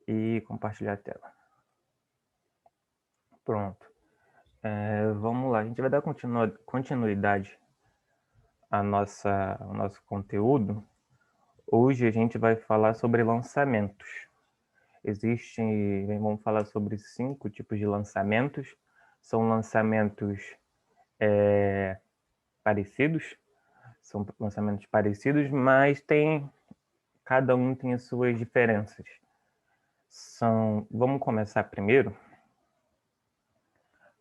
e compartilhar a tela. Pronto. Vamos lá, a gente vai dar continuidade ao nosso conteúdo. Hoje a gente vai falar sobre lançamentos. Vamos falar sobre 5 tipos de lançamentos. São lançamentos parecidos, mas cada um tem as suas diferenças. Vamos começar primeiro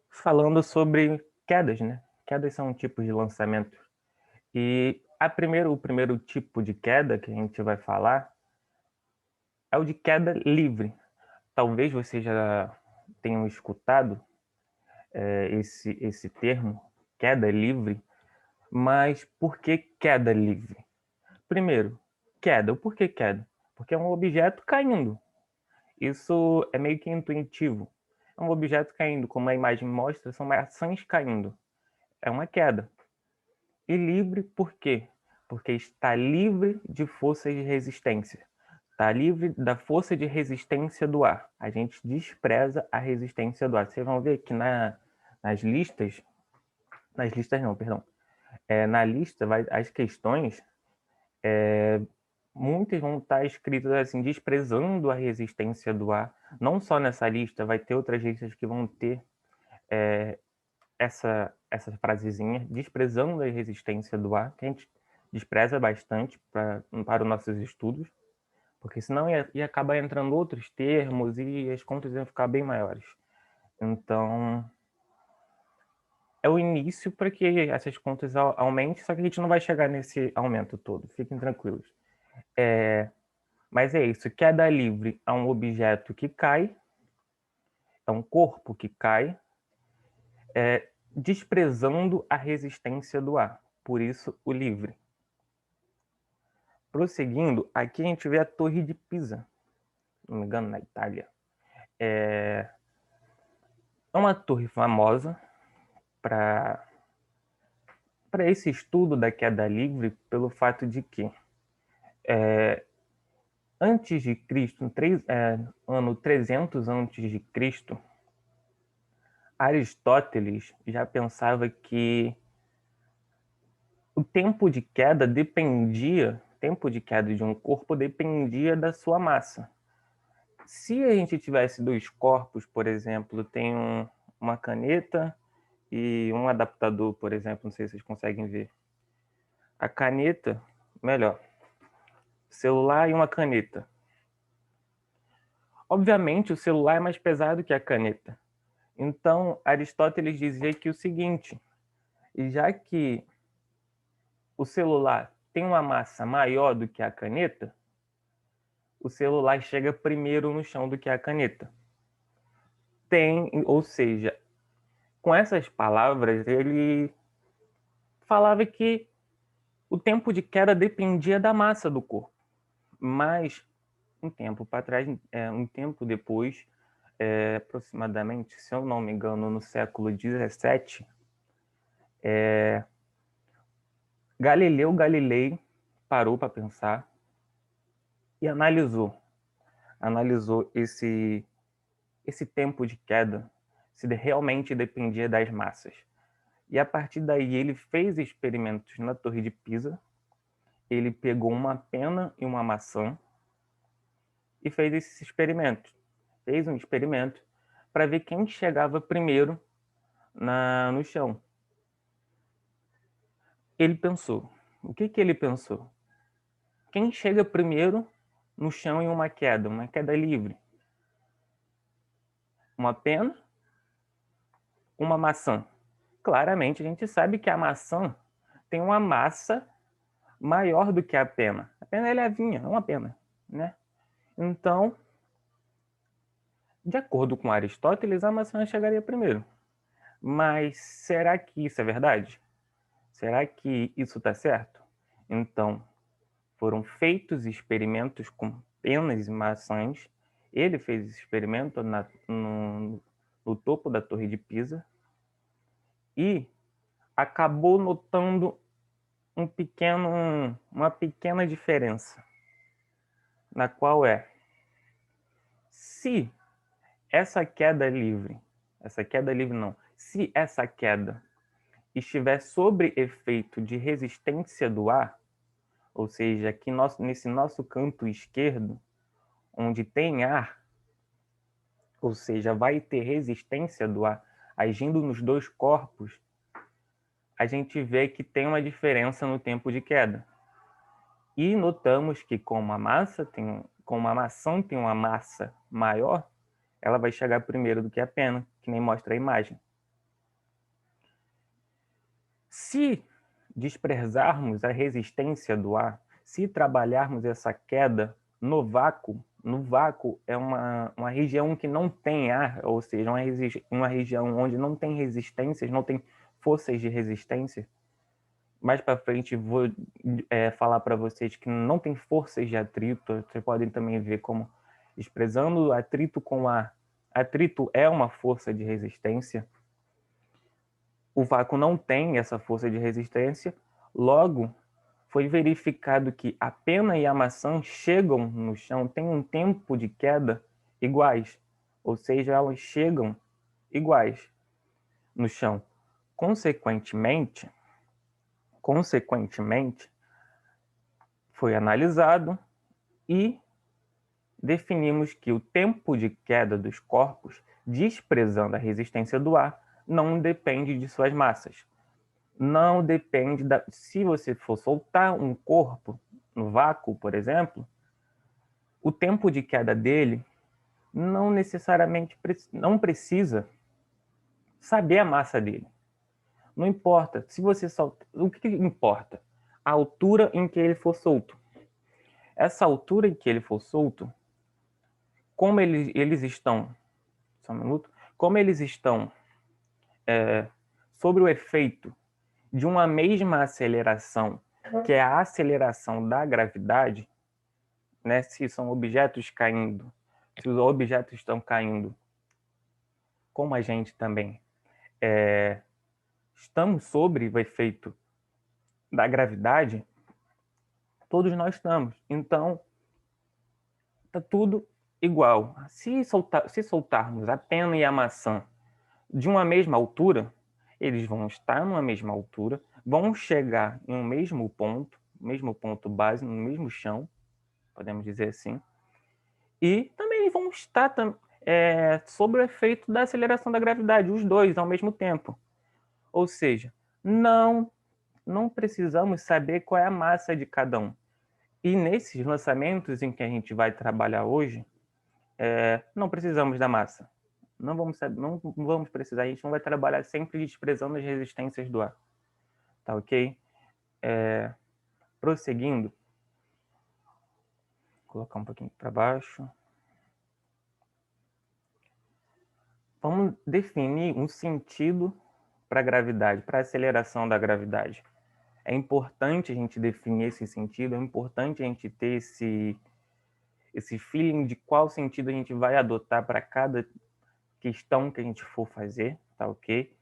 falando sobre quedas, né? Quedas são tipos de lançamento. E o primeiro tipo de queda que a gente vai falar é o de queda livre. Talvez você já tenham escutado esse termo, queda livre, mas por que queda livre? Primeiro, queda. O porquê queda? Porque é um objeto caindo. Isso é meio que intuitivo. É um objeto caindo, como a imagem mostra, são maçãs caindo. É uma queda. E livre por quê? Porque está livre de força de resistência. Está livre da força de resistência do ar. A gente despreza a resistência do ar. Vocês vão ver que nas listas não, perdão. Na lista, as questões, muitas vão estar escritas assim, desprezando a resistência do ar. Não só nessa lista, vai ter outras listas que vão ter essa frasezinha, desprezando a resistência do ar, que a gente despreza bastante para os nossos estudos, porque senão ia acabar entrando outros termos e as contas iam ficar bem maiores. Então, é o início para que essas contas aumentem, só que a gente não vai chegar nesse aumento todo, fiquem tranquilos. Mas é isso, queda livre é um objeto que cai, é um corpo que cai, desprezando a resistência do ar, por isso o livre. Prosseguindo, aqui a gente vê a Torre de Pisa, se não me engano, na Itália. É uma torre famosa para esse estudo da queda livre, pelo fato de que antes de Cristo, ano 300 antes de Cristo, Aristóteles já pensava que o tempo de queda de um corpo dependia da sua massa. Se a gente tivesse dois corpos, por exemplo, tem uma caneta e um adaptador, por exemplo, não sei se vocês conseguem ver. A caneta, melhor, celular e uma caneta. Obviamente, o celular é mais pesado que a caneta. Então, Aristóteles dizia que o seguinte, já que o celular tem uma massa maior do que a caneta, o celular chega primeiro no chão do que a caneta. Ou seja, com essas palavras, ele falava que o tempo de queda dependia da massa do corpo. Mas, um tempo depois, aproximadamente, se eu não me engano, no século XVII, Galileu Galilei parou para pensar e analisou esse tempo de queda, se realmente dependia das massas. E a partir daí ele fez experimentos na Torre de Pisa, ele pegou uma pena e uma maçã e fez esses experimentos. Fez um experimento para ver quem chegava primeiro no chão. Ele pensou. O que ele pensou? Quem chega primeiro no chão em uma queda livre? Uma pena? Uma maçã? Claramente a gente sabe que a maçã tem uma massa maior do que a pena. A pena é levinha, é uma pena, né? Então, de acordo com Aristóteles, a maçã chegaria primeiro. Mas será que isso é verdade? Será que isso está certo? Então, foram feitos experimentos com penas e maçãs. Ele fez esse experimento no topo da Torre de Pisa e acabou notando uma pequena diferença, na qual Se essa queda livre não, se essa queda estiver sob efeito de resistência do ar, ou seja, aqui nesse nosso canto esquerdo, onde tem ar, ou seja, vai ter resistência do ar agindo nos dois corpos, a gente vê que tem uma diferença no tempo de queda. E notamos que como a maçã tem uma massa maior, ela vai chegar primeiro do que a pena, que nem mostra a imagem. Se desprezarmos a resistência do ar, se trabalharmos essa queda no vácuo é uma região que não tem ar, ou seja, uma região onde não tem resistências, não tem forças de resistência. Mais para frente vou falar para vocês que não tem forças de atrito. Vocês podem também ver como desprezando atrito com ar. Atrito é uma força de resistência. O vácuo não tem essa força de resistência. Logo, foi verificado que a pena e a maçã chegam no chão, têm um tempo de queda iguais. Ou seja, elas chegam iguais no chão. Consequentemente, foi analisado e definimos que o tempo de queda dos corpos, desprezando a resistência do ar, não depende de suas massas. Não depende se você for soltar um corpo no vácuo, por exemplo, o tempo de queda dele não necessariamente não precisa saber a massa dele. Não importa. Se você solta, o que importa? A altura em que ele for solto. Essa altura em que ele for solto, como eles estão, só um minuto, como eles estão sob o efeito de uma mesma aceleração, que é a aceleração da gravidade, né? Se são objetos caindo, se os objetos estão caindo, como a gente também estamos sob o efeito da gravidade, todos nós estamos. Então, tá tudo igual. Se soltarmos a pena e a maçã de uma mesma altura, eles vão estar numa mesma altura, vão chegar em um mesmo ponto base, no mesmo chão, podemos dizer assim, e também vão estar sob o efeito da aceleração da gravidade, os dois ao mesmo tempo. Ou seja, não precisamos saber qual é a massa de cada um. E nesses lançamentos em que a gente vai trabalhar hoje, não precisamos da massa. Não vamos precisar, a gente não vai trabalhar sempre desprezando as resistências do ar. Tá ok? Prosseguindo, vou colocar um pouquinho para baixo. Vamos definir um sentido para a gravidade, para a aceleração da gravidade. É importante a gente definir esse sentido, é importante a gente ter esse feeling de qual sentido a gente vai adotar para cada questão que a gente for fazer, tá ok?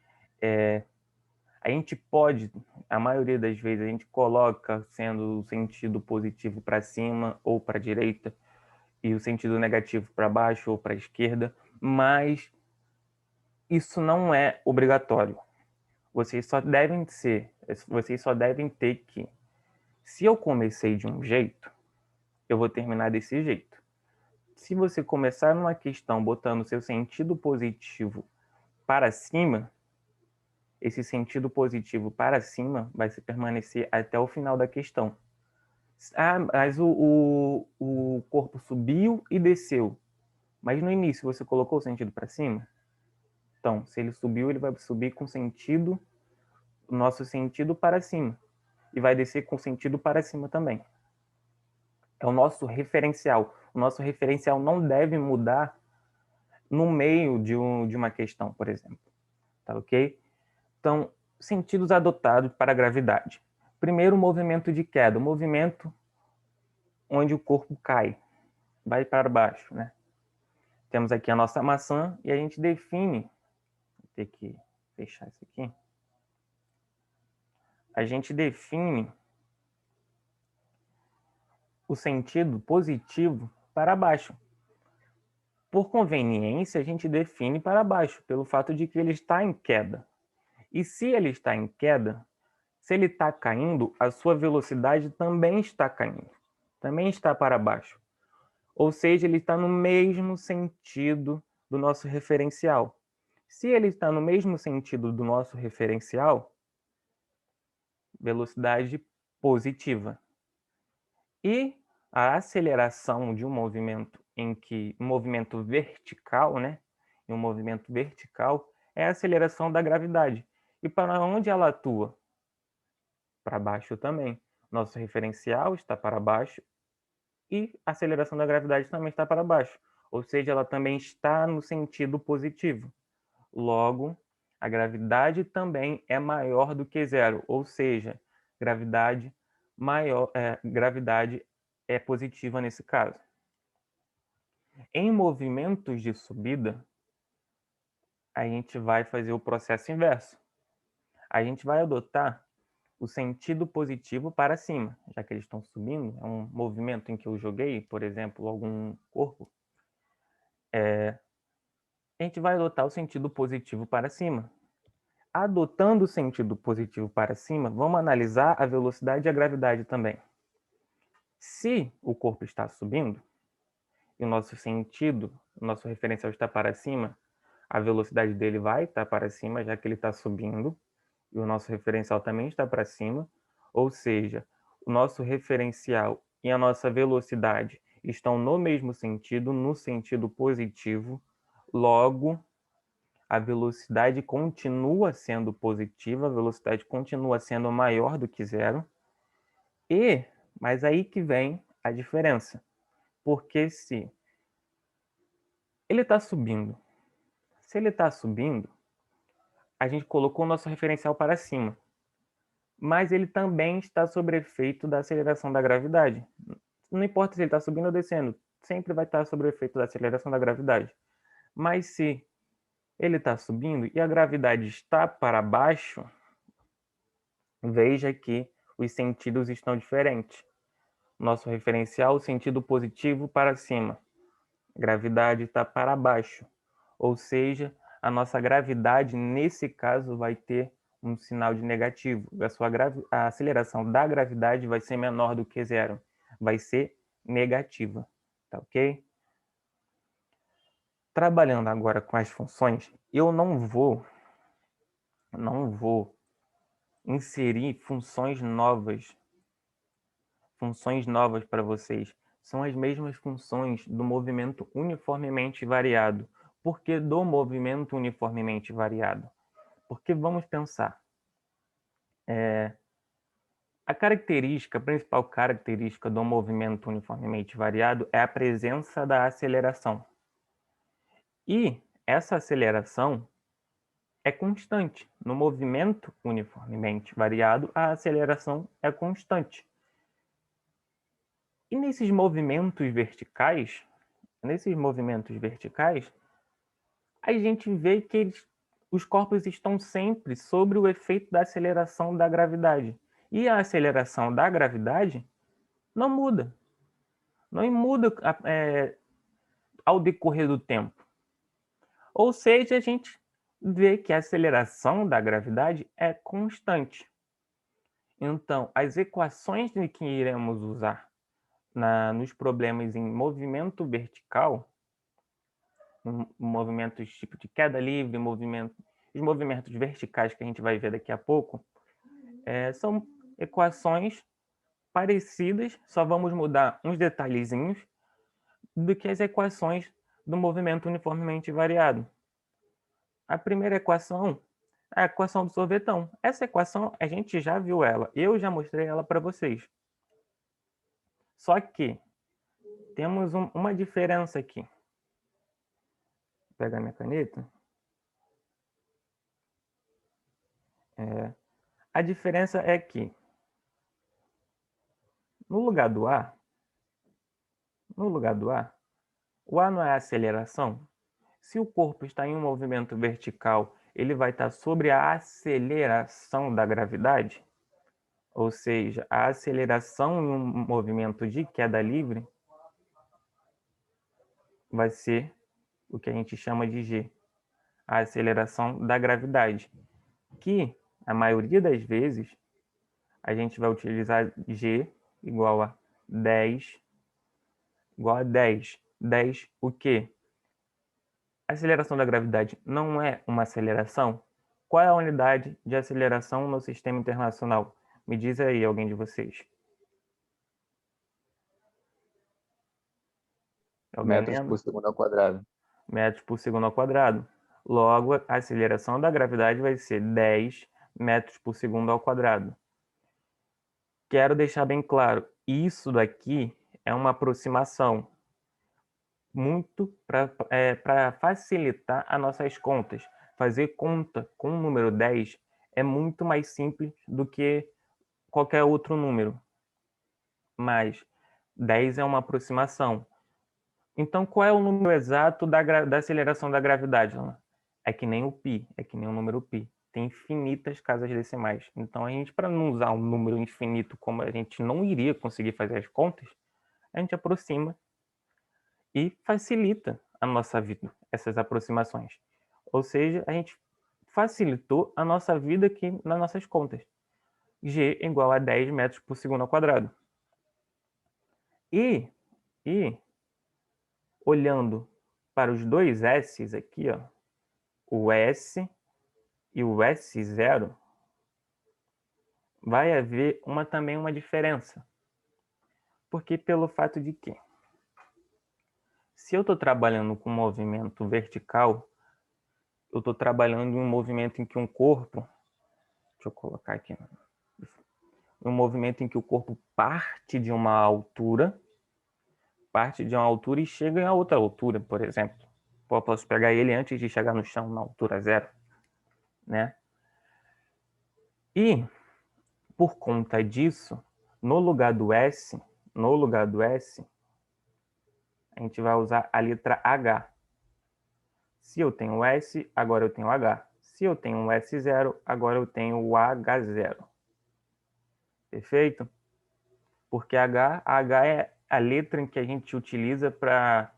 A gente pode, a maioria das vezes, a gente coloca sendo o sentido positivo para cima ou para a direita e o sentido negativo para baixo ou para a esquerda, mas isso não é obrigatório. Vocês só devem ter que, se eu comecei de um jeito, eu vou terminar desse jeito. Se você começar numa questão botando seu sentido positivo para cima, esse sentido positivo para cima vai se permanecer até o final da questão. Ah, mas o corpo subiu e desceu. Mas no início você colocou o sentido para cima? Então, se ele subiu, ele vai subir com sentido, o nosso sentido para cima. E vai descer com sentido para cima também. É o nosso referencial. O nosso referencial não deve mudar no meio de uma questão, por exemplo. Tá ok? Então, sentidos adotados para a gravidade. Primeiro, o movimento de queda. O movimento onde o corpo cai. Vai para baixo, né? Temos aqui a nossa maçã e a gente define... Vou ter que fechar isso aqui. A gente define o sentido positivo para baixo. Por conveniência, a gente define para baixo, pelo fato de que ele está em queda. E se ele está em queda, se ele está caindo, a sua velocidade também está caindo, também está para baixo. Ou seja, ele está no mesmo sentido do nosso referencial. Se ele está no mesmo sentido do nosso referencial, velocidade positiva. E a aceleração de um movimento um movimento vertical, né? Em um movimento vertical é a aceleração da gravidade. E para onde ela atua? Para baixo também. Nosso referencial está para baixo e a aceleração da gravidade também está para baixo. Ou seja, ela também está no sentido positivo. Logo, a gravidade também é maior do que zero, ou seja, gravidade é positiva nesse caso. Em movimentos de subida, a gente vai fazer o processo inverso. A gente vai adotar o sentido positivo para cima, já que eles estão subindo, é um movimento em que eu joguei, por exemplo, algum corpo, a gente vai adotar o sentido positivo para cima. Adotando o sentido positivo para cima, vamos analisar a velocidade e a gravidade também. Se o corpo está subindo, e o nosso sentido, o nosso referencial está para cima, a velocidade dele vai estar para cima, já que ele está subindo, e o nosso referencial também está para cima, ou seja, o nosso referencial e a nossa velocidade estão no mesmo sentido, no sentido positivo, logo, a velocidade continua sendo positiva, a velocidade continua sendo maior do que zero, mas aí que vem a diferença, porque se ele está subindo, a gente colocou o nosso referencial para cima, mas ele também está sob efeito da aceleração da gravidade. Não importa se ele está subindo ou descendo, sempre vai estar sob efeito da aceleração da gravidade. Mas se ele está subindo e a gravidade está para baixo, veja que os sentidos estão diferentes. Nosso referencial, o sentido positivo para cima. Gravidade está para baixo. Ou seja, a nossa gravidade, nesse caso, vai ter um sinal de negativo. A aceleração da gravidade vai ser menor do que zero. Vai ser negativa. Tá ok? Trabalhando agora com as funções, eu não vou inserir funções novas para vocês. São as mesmas funções do movimento uniformemente variado. Por que do movimento uniformemente variado? Porque vamos pensar. A principal característica do movimento uniformemente variado é a presença da aceleração. E essa aceleração é constante. No movimento uniformemente variado, a aceleração é constante. E nesses movimentos verticais, a gente vê que os corpos estão sempre sob o efeito da aceleração da gravidade. E a aceleração da gravidade não muda. Não muda ao decorrer do tempo. Ou seja, a gente vê que a aceleração da gravidade é constante. Então, as equações que iremos usar nos problemas em movimento vertical, movimentos tipo de queda livre, os movimentos verticais que a gente vai ver daqui a pouco, são equações parecidas, só vamos mudar uns detalhezinhos do que as equações do movimento uniformemente variado. A primeira equação é a equação do sorvetão. Essa equação, a gente já viu ela, eu já mostrei ela para vocês. Só que temos uma diferença aqui. Vou pegar minha caneta. A diferença é que no lugar do A, o A não é a aceleração. Se o corpo está em um movimento vertical, ele vai estar sobre a aceleração da gravidade, ou seja, a aceleração em um movimento de queda livre vai ser o que a gente chama de g, a aceleração da gravidade, que a maioria das vezes a gente vai utilizar g igual a 10, igual a 10. 10 o quê? A aceleração da gravidade não é uma aceleração? Qual é a unidade de aceleração no sistema internacional? Me diz aí, alguém de vocês. Alguém Metros lembra? por segundo ao quadrado. Metros por segundo ao quadrado. Logo, a aceleração da gravidade vai ser 10 metros por segundo ao quadrado. Quero deixar bem claro, isso daqui é uma aproximação muito para facilitar as nossas contas. Fazer conta com o número 10 é muito mais simples do que qualquer outro número. Mas 10 é uma aproximação. Então, qual é o número exato da aceleração da gravidade, Ana? É que nem o π, é que nem o número π. Tem infinitas casas decimais. Então, a gente, para não usar um número infinito como a gente não iria conseguir fazer as contas, a gente aproxima e facilita a nossa vida, essas aproximações. Ou seja, a gente facilitou a nossa vida aqui nas nossas contas. G igual a 10 metros por segundo ao quadrado. E olhando para os dois S's aqui, ó, o S e o S0, vai haver também uma diferença. Porque pelo fato de que, se eu estou trabalhando com movimento vertical, eu estou trabalhando em um movimento em que um corpo, deixa eu colocar aqui, um movimento em que o corpo parte de uma altura e chega a outra altura, por exemplo. Eu posso pegar ele antes de chegar no chão, na altura zero, né? E, por conta disso, no lugar do S, a gente vai usar a letra H. Se eu tenho S, agora eu tenho H. Se eu tenho um S0, agora eu tenho o H0. Perfeito? Porque H é a letra em que a gente utiliza para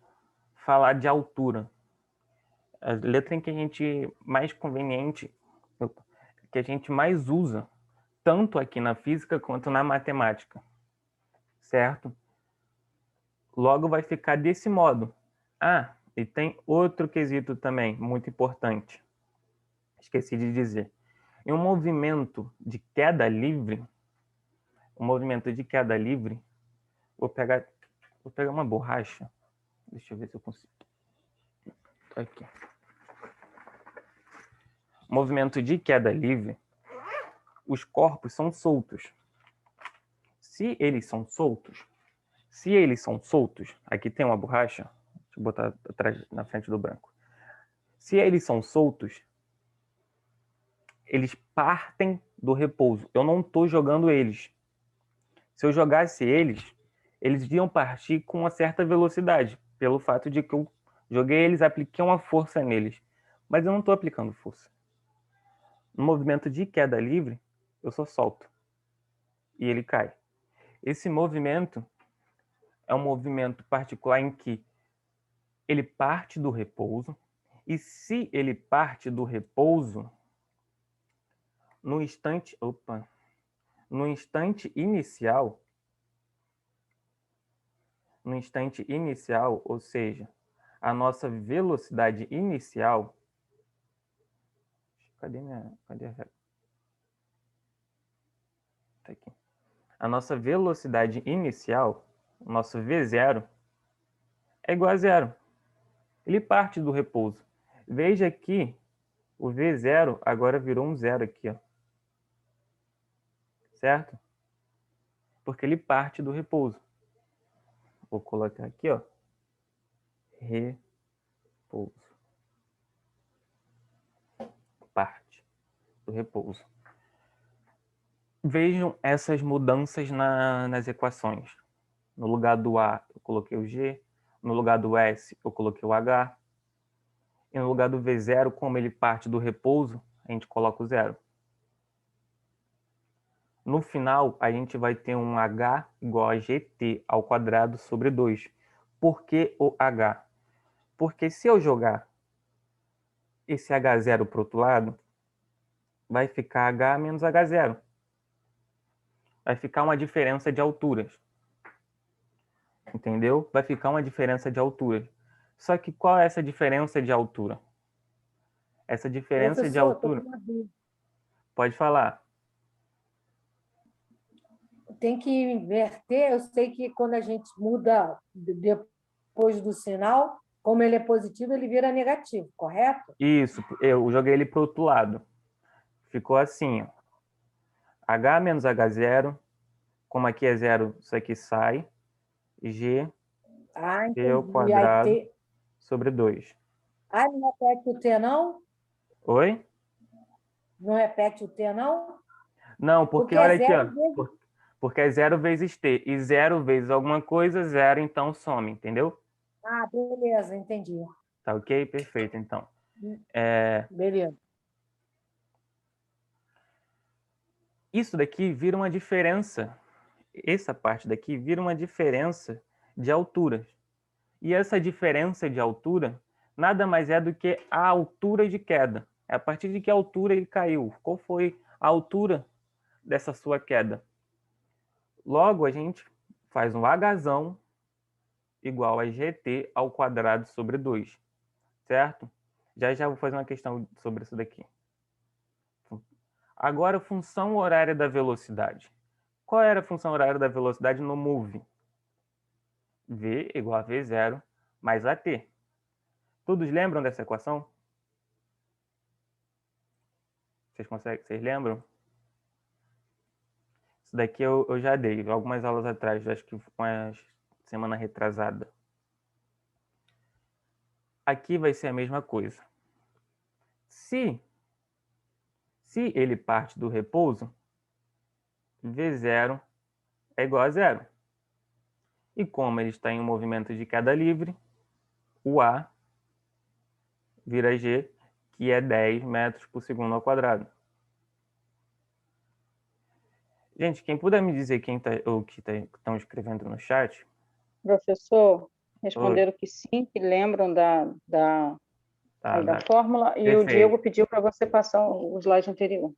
falar de altura. A letra em que a gente mais conveniente, que a gente mais usa, tanto aqui na física quanto na matemática. Certo? Logo vai ficar desse modo. Ah, e tem outro quesito também, muito importante. Esqueci de dizer. Em um movimento de queda livre, vou pegar uma borracha. Deixa eu ver se eu consigo. Tô aqui. Movimento de queda livre, os corpos são soltos. Se eles são soltos, aqui tem uma borracha, deixa eu botar atrás, na frente do branco. Se eles são soltos, eles partem do repouso. Eu não estou jogando eles. Se eu jogasse eles iam partir com uma certa velocidade, pelo fato de que eu joguei eles, apliquei uma força neles. Mas eu não estou aplicando força. No movimento de queda livre, eu só solto. E ele cai. Esse movimento é um movimento particular em que ele parte do repouso. E se ele parte do repouso, no instante inicial, ou seja, a nossa velocidade inicial. Cadê a régua? Tá aqui. A nossa velocidade inicial, o nosso V0, é igual a zero. Ele parte do repouso. Veja que o V0 agora virou um zero aqui, ó. Certo? Porque ele parte do repouso. Vou colocar aqui, ó. Repouso. Parte do repouso. Vejam essas mudanças nas equações. No lugar do A, eu coloquei o G. No lugar do S, eu coloquei o H. E no lugar do V0, como ele parte do repouso, a gente coloca o zero. No final, a gente vai ter um H igual a GT ao quadrado sobre 2. Por que o H? Porque se eu jogar esse H0 para o outro lado, vai ficar H menos H0. Vai ficar uma diferença de alturas. Entendeu? Vai ficar uma diferença de alturas. Só que qual é essa diferença de altura? Essa diferença de Professor, estou com altura... uma dúvida. Pode falar. Tem que inverter. Eu sei que quando a gente muda depois do sinal, como ele é positivo, ele vira negativo, correto? Isso, eu joguei ele para o outro lado. Ficou assim, ó. H menos H0, como aqui é zero, isso aqui sai. G Ah, T ao entendi. Aí quadrado T. sobre 2. Ah, não repete o T, não? Oi? Não repete o T, não? Não, porque Porque é olha aqui, zero ó. vezes. Porque é 0 vezes T. E 0 vezes alguma coisa, 0, então some, entendeu? Ah, beleza, entendi. Tá ok? Perfeito, então. É, Beleza. isso daqui vira uma diferença. Essa parte daqui vira uma diferença de alturas. E essa diferença de altura nada mais é do que a altura de queda. É a partir de que altura ele caiu. Qual foi a altura dessa sua queda? Logo, a gente faz um Hzão igual a GT ao quadrado sobre 2, certo? Já já vou fazer uma questão sobre isso daqui. Agora, função horária da velocidade. Qual era a função horária da velocidade no move? V igual a V0 mais AT. Todos lembram dessa equação? Vocês lembram? Isso daqui eu já dei algumas aulas atrás, acho que uma semana retrasada. Aqui vai ser a mesma coisa. Se ele parte do repouso, V0 é igual a zero. E como ele está em um movimento de queda livre, o A vira G, que é 10 metros por segundo ao quadrado. Gente, quem puder me dizer o que estão escrevendo no chat? Professor, Oi, responderam que sim, que lembram tá, da fórmula, e o Diego perfeito. pediu para você passar o slide anterior.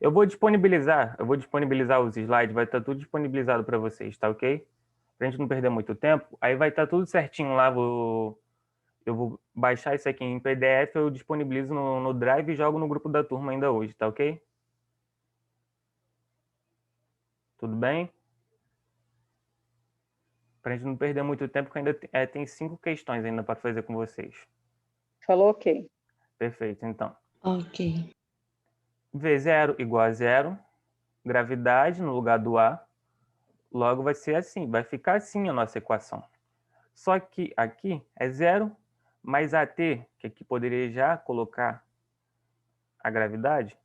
Eu vou disponibilizar os slides, vai estar tudo disponibilizado para vocês, tá ok? Pra gente não perder muito tempo, aí vai estar tudo certinho lá, eu vou baixar isso aqui em PDF, eu disponibilizo no Drive e jogo no grupo da turma ainda hoje, tá ok? Tudo bem? Pra gente não perder muito tempo, porque ainda tem 5 questões ainda para fazer com vocês. Falou ok. Perfeito, então. Ok. V0 igual a zero, gravidade no lugar do A, logo vai ser assim, vai ficar assim a nossa equação. Só que aqui é zero mais AT, que aqui poderia já colocar a gravidade.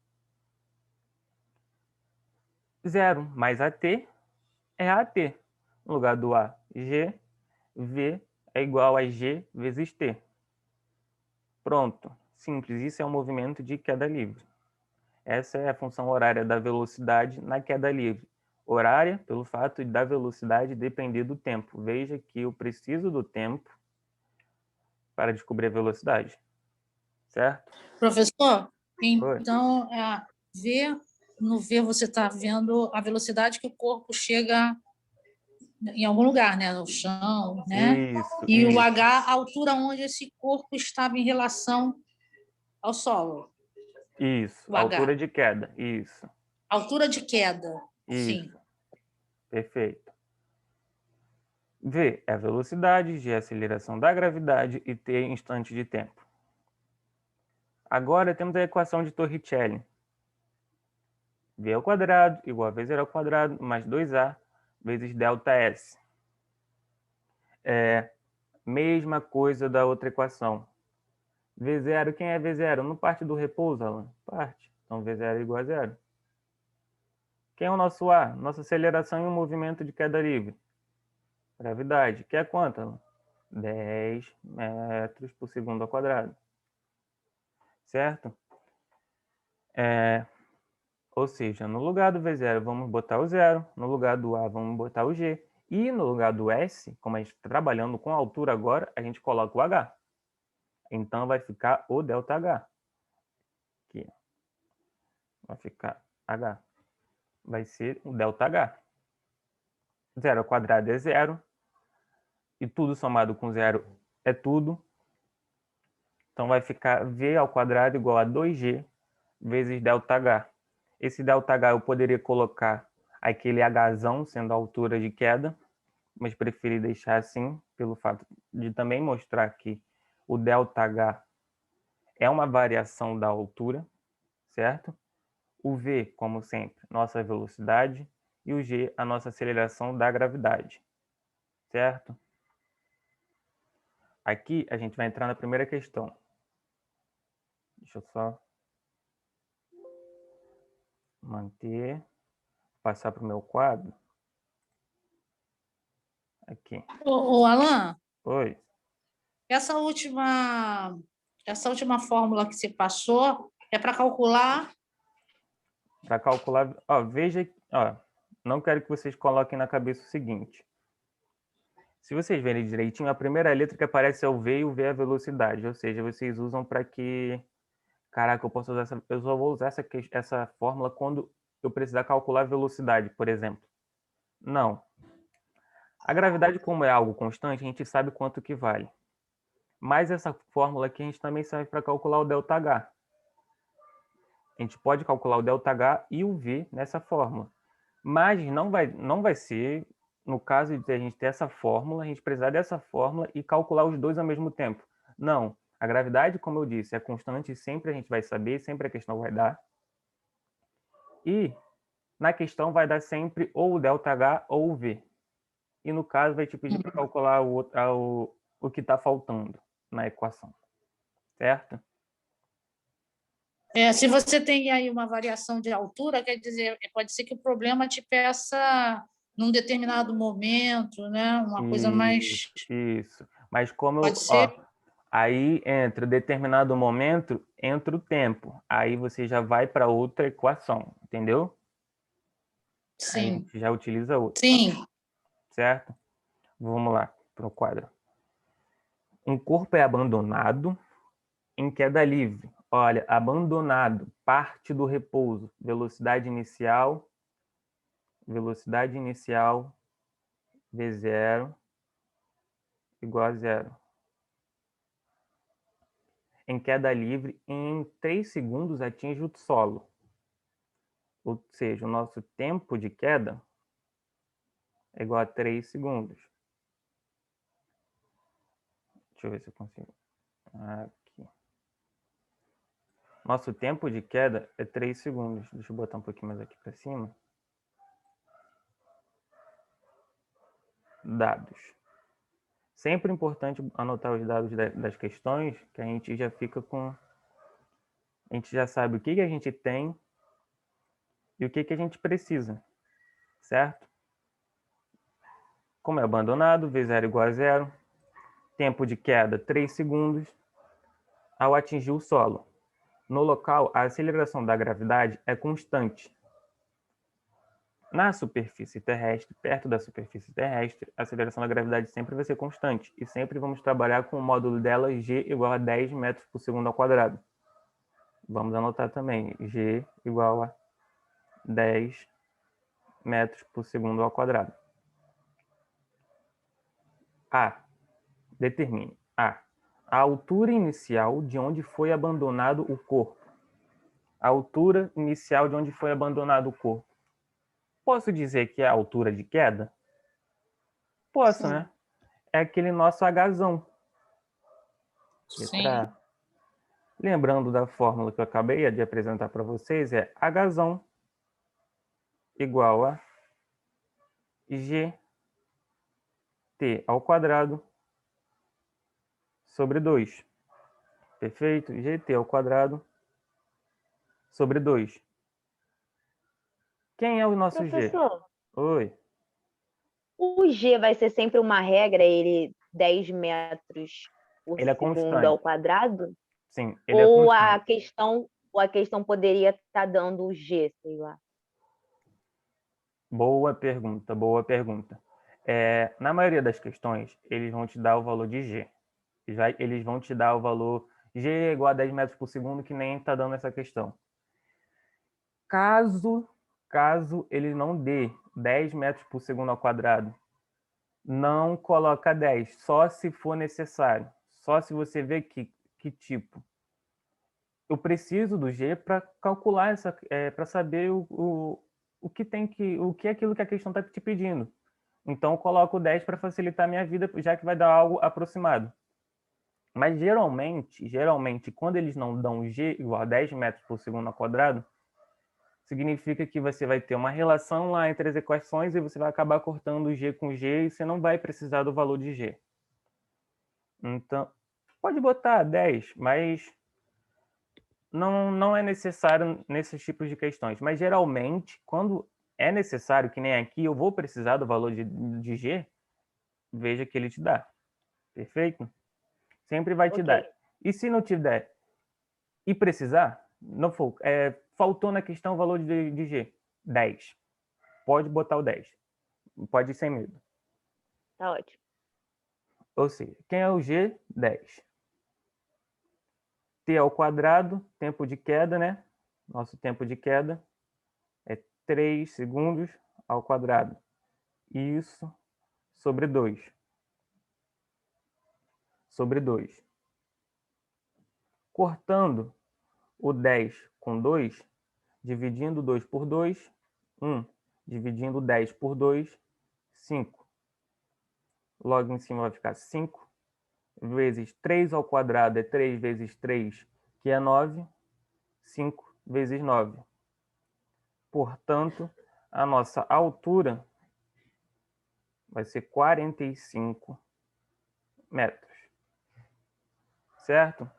Zero mais AT é AT. No lugar do A, G, V é igual a G vezes T. Pronto, simples, isso é um movimento de queda livre. Essa é a função horária da velocidade na queda livre. Horária, pelo fato da velocidade depender do tempo. Veja que eu preciso do tempo para descobrir a velocidade. Certo? Professor, Oi. então, no V você está vendo a velocidade que o corpo chega em algum lugar, né? No chão, né? Isso, E o isso. H, a altura onde esse corpo estava em relação ao solo. Isso. O Altura H. de queda. Isso. Altura de queda. Sim. Isso. Perfeito. V é a velocidade, G é a aceleração da gravidade e T é instante de tempo. Agora temos a equação de Torricelli. V ao quadrado igual a V0 ao quadrado mais 2A vezes ΔS. É mesma coisa da outra equação. V0, quem é V0? Não parte do repouso, Alan? Parte. Então V0 é igual a zero. Quem é o nosso A? Nossa aceleração em um movimento de queda livre. Gravidade. Que é quanto, Alan? 10 metros por segundo ao quadrado. Certo? Ou seja, no lugar do V0 vamos botar o zero, no lugar do A vamos botar o G, E no lugar do S, como a gente está trabalhando com a altura agora, a gente coloca o H. Então, vai ficar o ΔH. Aqui. Vai ficar H. Vai ser o ΔH. 0 ao quadrado é 0. E tudo somado com 0 é tudo. Então, vai ficar V ao quadrado igual a 2G vezes ΔH. Esse ΔH eu poderia colocar aquele Hzão sendo a altura de queda, mas preferi deixar assim, pelo fato de também mostrar que o ΔH é uma variação da altura, certo? O V, como sempre, nossa velocidade, e o G, a nossa aceleração da gravidade, certo? Aqui a gente vai entrar na primeira questão. Deixa eu só manter, passar para o meu quadro. Aqui. Ô, Alan, Oi. essa última fórmula que você passou é para calcular. Para calcular, ó, veja, ó, não quero que vocês coloquem na cabeça o seguinte. Se vocês verem direitinho, a primeira letra que aparece é o V e o V é a velocidade, ou seja, vocês usam para que, caraca, eu só vou usar essa fórmula quando eu precisar calcular a velocidade, por exemplo. Não. A gravidade, como é algo constante, a gente sabe quanto que vale. Mas essa fórmula aqui a gente também serve para calcular o ΔH. A gente pode calcular o ΔH e o V nessa fórmula. Mas não vai ser, no caso de a gente ter essa fórmula, a gente precisar dessa fórmula e calcular os dois ao mesmo tempo. Não. A gravidade, como eu disse, é constante e sempre a gente vai saber, sempre a questão vai dar. E na questão vai dar sempre ou o ΔH ou o V. E no caso vai te pedir para calcular o que está faltando na equação. Certo? Se você tem aí uma variação de altura, quer dizer, pode ser que o problema te peça num determinado momento, né? Uma coisa mais. Isso. Mas como Pode ser. Aí entra determinado momento, entra o tempo. Aí você já vai para outra equação, entendeu? Sim. Aí a gente já utiliza outra. Sim. Certo? Vamos lá para o quadro. Um corpo é abandonado em queda livre. Olha, abandonado, parte do repouso, velocidade inicial V0 igual a 0. Em queda livre, em 3 segundos atinge o solo. Ou seja, o nosso tempo de queda é igual a 3 segundos. Deixa eu ver se eu consigo. Aqui. Nosso tempo de queda é 3 segundos. Deixa eu botar um pouquinho mais aqui para cima. Dados. Sempre importante anotar os dados das questões, que a gente já fica com... A gente já sabe o que a gente tem e o que a gente precisa. Certo? Como é abandonado, V0 igual a 0. Tempo de queda, 3 segundos. Ao atingir o solo. No local, a aceleração da gravidade é constante. Na superfície terrestre, perto da superfície terrestre, a aceleração da gravidade sempre vai ser constante. E sempre vamos trabalhar com o módulo dela G igual a 10 metros por segundo ao quadrado. Vamos anotar também G igual a 10 metros por segundo ao quadrado. A. Determine. A altura inicial de onde foi abandonado o corpo. A altura inicial de onde foi abandonado o corpo. Posso dizer que é a altura de queda? Posso, Sim. né? É aquele nosso Hzão. Sim. Lembrando da fórmula que eu acabei de apresentar para vocês, é Hzão igual a GT ao quadrado sobre 2. Perfeito? GT ao quadrado sobre 2. Quem é o nosso Professor, G? Oi. o G vai ser sempre uma regra, ele 10 metros por Ele é segundo constante. ao quadrado? Sim, ele é Ou constante. a questão poderia estar dando o G, sei lá. Boa pergunta, boa pergunta. Na maioria das questões, eles vão te dar o valor de G. Eles vão te dar o valor G é igual a 10 metros por segundo, que nem está dando essa questão. Caso ele não dê 10 metros por segundo ao quadrado, não coloca 10, só se for necessário. Só se você vê que tipo. Eu preciso do G para calcular para saber o que é aquilo que a questão está te pedindo. Então, eu coloco 10 para facilitar a minha vida, já que vai dar algo aproximado. Mas, geralmente, quando eles não dão G igual a 10 metros por segundo ao quadrado, significa que você vai ter uma relação lá entre as equações e você vai acabar cortando G com G e você não vai precisar do valor de G. Então, pode botar 10, mas não é necessário nesses tipos de questões. Mas, geralmente, quando é necessário, que nem aqui, eu vou precisar do valor de G, veja que ele te dá. Perfeito? Sempre vai te dar. E se não te der e precisar, não for, faltou na questão o valor de G, 10. Pode botar o 10. Pode ir sem medo. Tá ótimo. Ou seja, quem é o G? 10. T ao quadrado, tempo de queda, né? Nosso tempo de queda é 3 segundos ao quadrado. Isso sobre 2. Sobre 2. Cortando o 10 com 2, dividindo 2 por 2, 1. Dividindo 10 por 2, 5. Logo em cima vai ficar 5. Vezes 3 ao quadrado é 3 vezes 3, que é 9. 5 vezes 9. Portanto, a nossa altura vai ser 45 metros. Certo?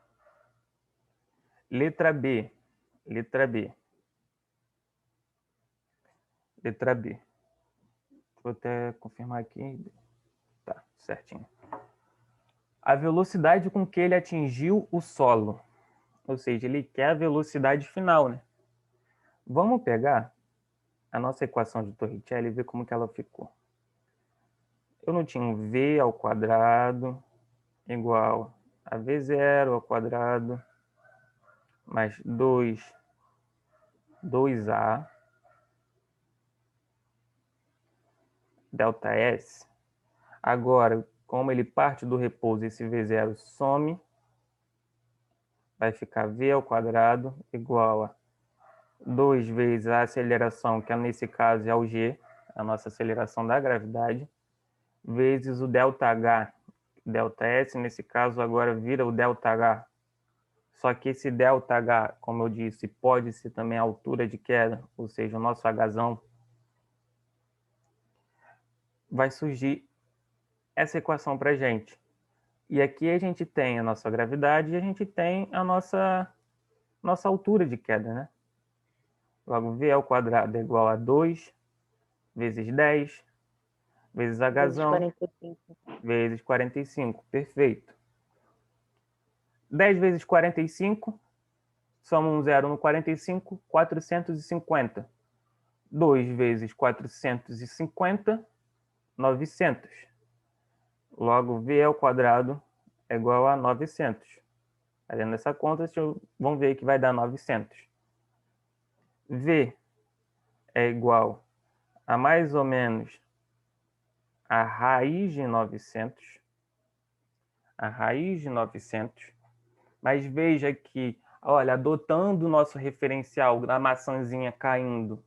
Letra B. Letra B. Letra B. Vou até confirmar aqui. Tá, certinho. A velocidade com que ele atingiu o solo. Ou seja, ele quer a velocidade final, né? Vamos pegar a nossa equação de Torricelli e ver como que ela ficou. Eu não tinha um V ao quadrado igual a V0 ao quadrado mais 2A delta S. Agora, como ele parte do repouso, esse V0 some, vai ficar V ao quadrado igual a 2 vezes a aceleração, que nesse caso é o G, a nossa aceleração da gravidade, vezes o ΔH, ΔS, nesse caso agora vira o ΔH. Só que esse ΔH, como eu disse, pode ser também a altura de queda, ou seja, o nosso Hzão. Vai surgir essa equação para a gente. E aqui a gente tem a nossa gravidade e a gente tem a nossa altura de queda, né? Logo, V ao quadrado é igual a 2 vezes 10 vezes Hzão vezes 45. Perfeito. 10 vezes 45, soma um zero no 45, 450. 2 vezes 450, 900. Logo, V ao quadrado é igual a 900. Fazendo essa conta, vamos ver que vai dar 900. V é igual a mais ou menos a raiz de 900. A raiz de 900. Mas veja que, olha, adotando o nosso referencial da maçãzinha caindo,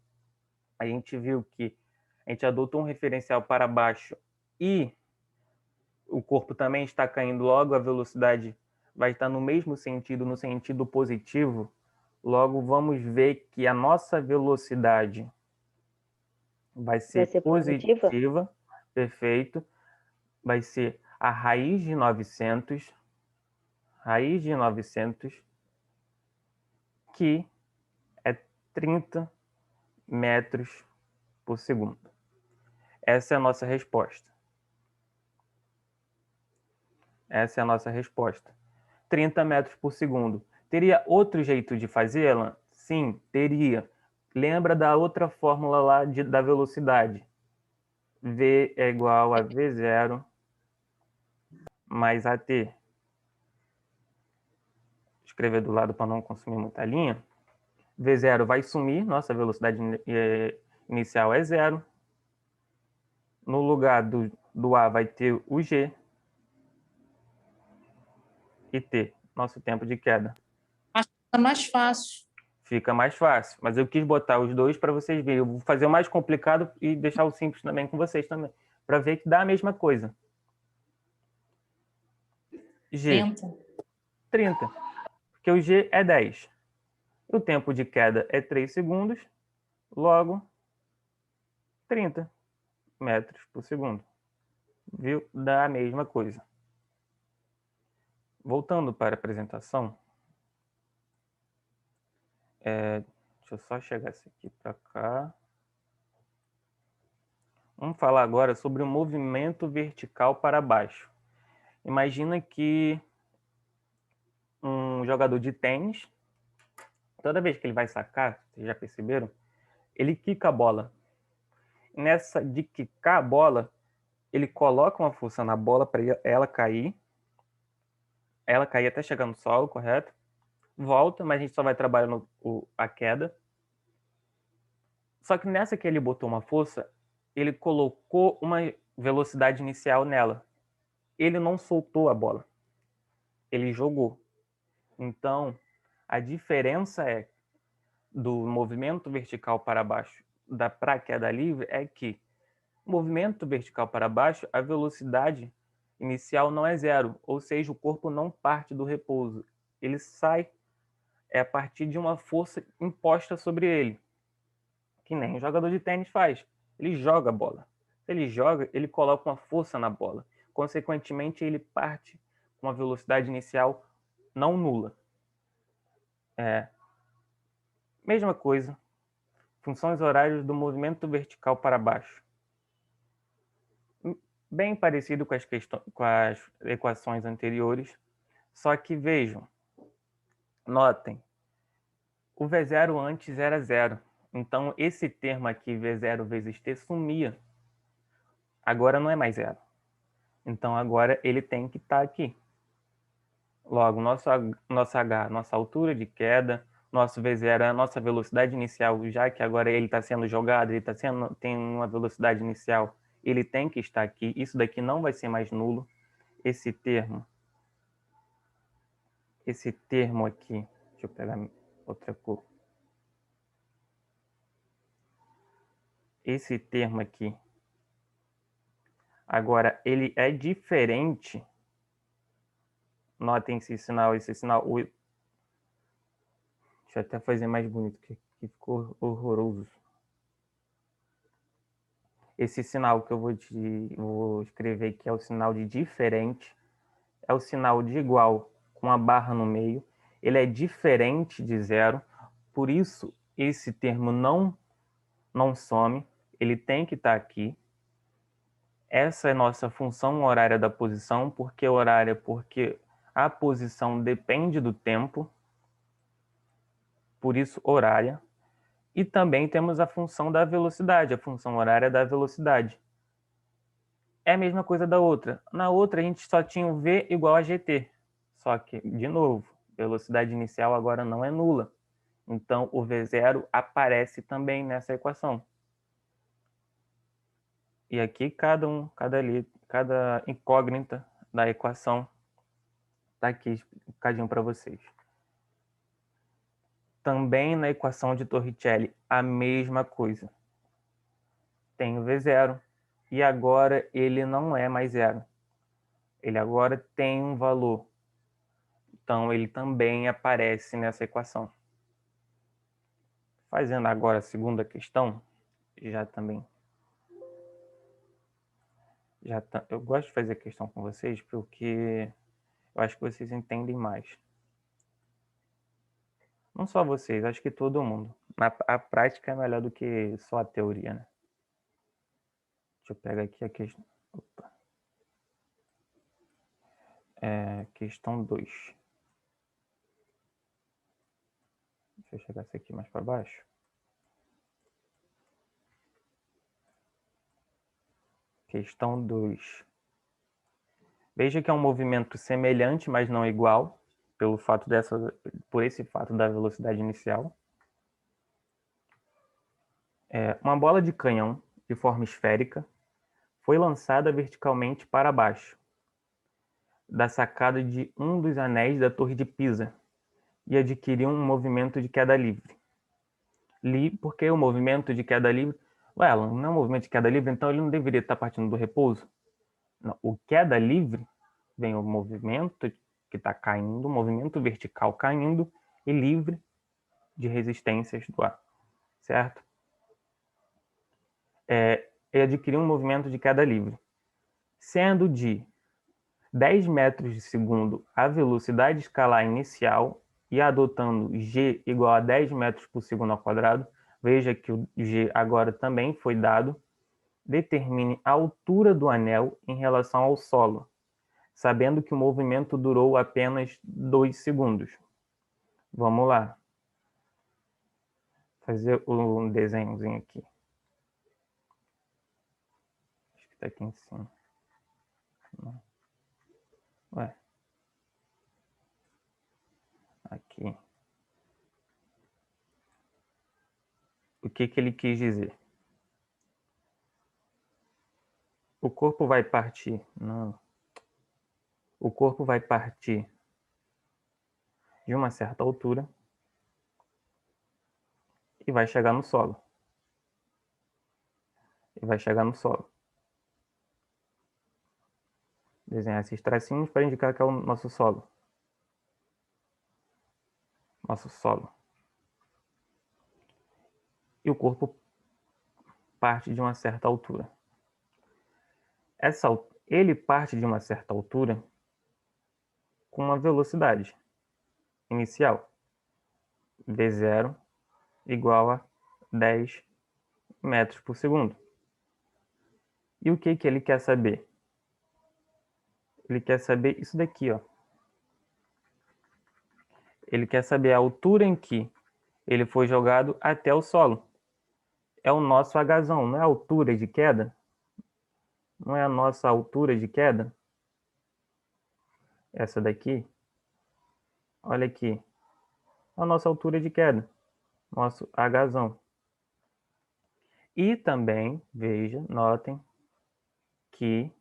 a gente viu que a gente adotou um referencial para baixo e o corpo também está caindo, logo a velocidade vai estar no mesmo sentido, no sentido positivo. Logo, vamos ver que a nossa velocidade vai ser positiva. Perfeito. Vai ser a raiz de 900, que é 30 metros por segundo. Essa é a nossa resposta. Essa é a nossa resposta. 30 metros por segundo. Teria outro jeito de fazê-la? Sim, teria. Lembra da outra fórmula lá da velocidade? V é igual a V0 mais AT. Escrever do lado para não consumir muita linha. V0 vai sumir, nossa velocidade inicial é 0. No lugar do A vai ter o G e T, nosso tempo de queda. Tá mais fácil. Fica mais fácil, mas eu quis botar os dois para vocês verem. Eu vou fazer o mais complicado e deixar o simples também com vocês também, para ver que dá a mesma coisa. G, 30, porque o G é 10. O tempo de queda é 3 segundos, logo 30 metros por segundo. Viu? Dá a mesma coisa. Voltando para a apresentação, deixa eu só chegar esse aqui para cá. Vamos falar agora sobre o movimento vertical para baixo. Imagina que um jogador de tênis, toda vez que ele vai sacar, vocês já perceberam, ele quica a bola. Nessa de quicar a bola, ele coloca uma força na bola para ela cair até chegar no solo, correto? Volta, mas a gente só vai trabalhando a queda. Só que nessa que ele botou uma força, ele colocou uma velocidade inicial nela. Ele não soltou a bola. Ele jogou. Então, a diferença do movimento vertical para baixo para a queda livre é que movimento vertical para baixo, a velocidade inicial não é 0, ou seja, o corpo não parte do repouso. Ele sai a partir de uma força imposta sobre ele, que nem um jogador de tênis faz. Ele joga a bola. Se ele joga, ele coloca uma força na bola. Consequentemente, ele parte com uma velocidade inicial não nula. Mesma coisa. Funções horárias do movimento vertical para baixo. Bem parecido com as equações anteriores, só que vejam, notem, o V0 antes era 0, então esse termo aqui, V0 vezes T, sumia, agora não é mais 0, então agora ele tem que estar aqui. Logo, nosso H, nossa altura de queda, nosso V0 é a nossa velocidade inicial, já que agora ele está sendo jogado, ele tem uma velocidade inicial, ele tem que estar aqui. Isso daqui não vai ser mais nulo. Esse termo aqui, deixa eu pegar outra cor. Esse termo aqui, agora ele é diferente. Notem esse sinal. Deixa eu até fazer mais bonito, que ficou horroroso. Esse sinal que eu vou escrever aqui é o sinal de diferente. É o sinal de igual com a barra no meio. Ele é diferente de 0. Por isso, esse termo não some. Ele tem que estar aqui. Essa é nossa função horária da posição. Por que horária? Porque a posição depende do tempo. Por isso, horária. E também temos a função da velocidade, a função horária da velocidade. É a mesma coisa da outra. Na outra, a gente só tinha o V igual a GT. Só que, de novo, velocidade inicial agora não é nula. Então, o V0 aparece também nessa equação. E aqui, cada incógnita da equação está aqui explicadinho para vocês. Também na equação de Torricelli, a mesma coisa. Tem o V0 e agora ele não é mais 0. Ele agora tem um valor. Então, ele também aparece nessa equação. Fazendo agora a segunda questão, eu gosto de fazer questão com vocês porque eu acho que vocês entendem mais. Não só vocês, acho que todo mundo. A prática é melhor do que só a teoria, né? Deixa eu pegar aqui a questão. Opa. Questão 2. Deixa eu chegar essa aqui mais para baixo. Questão 2. Veja que é um movimento semelhante, mas não igual, por esse fato da velocidade inicial. Uma bola de canhão de forma esférica foi lançada verticalmente para baixo da sacada de um dos anéis da Torre de Pisa e adquiriu um movimento de queda livre. Porque o movimento de queda livre... Ué, Alan, não é um movimento de queda livre, então ele não deveria estar partindo do repouso? Não, o queda livre vem o movimento que está caindo, o movimento vertical caindo e livre de resistências do ar, certo? E adquiriu um movimento de queda livre, sendo de 10 metros de segundo a velocidade escalar inicial e adotando g igual a 10 metros por segundo ao quadrado, veja que o g agora também foi dado, determine a altura do anel em relação ao solo, sabendo que o movimento durou apenas 2 segundos. Vamos lá. Fazer um desenhozinho aqui. Acho que está aqui em cima. Ué. Aqui. O que ele quis dizer? O corpo vai partir. Não. O corpo vai partir de uma certa altura e vai chegar no solo. Desenhar esses tracinhos para indicar que é o nosso solo. E o corpo parte de uma certa altura. Ele parte de uma certa altura com uma velocidade inicial. V0 igual a 10 metros por segundo. E o que ele quer saber? Ele quer saber isso daqui, ó. Ele quer saber a altura em que ele foi jogado até o solo. É o nosso Hzão, não é a altura de queda? Não é a nossa altura de queda? Essa daqui. Olha aqui. A nossa altura de queda. Nosso Hzão. E também, veja, notem que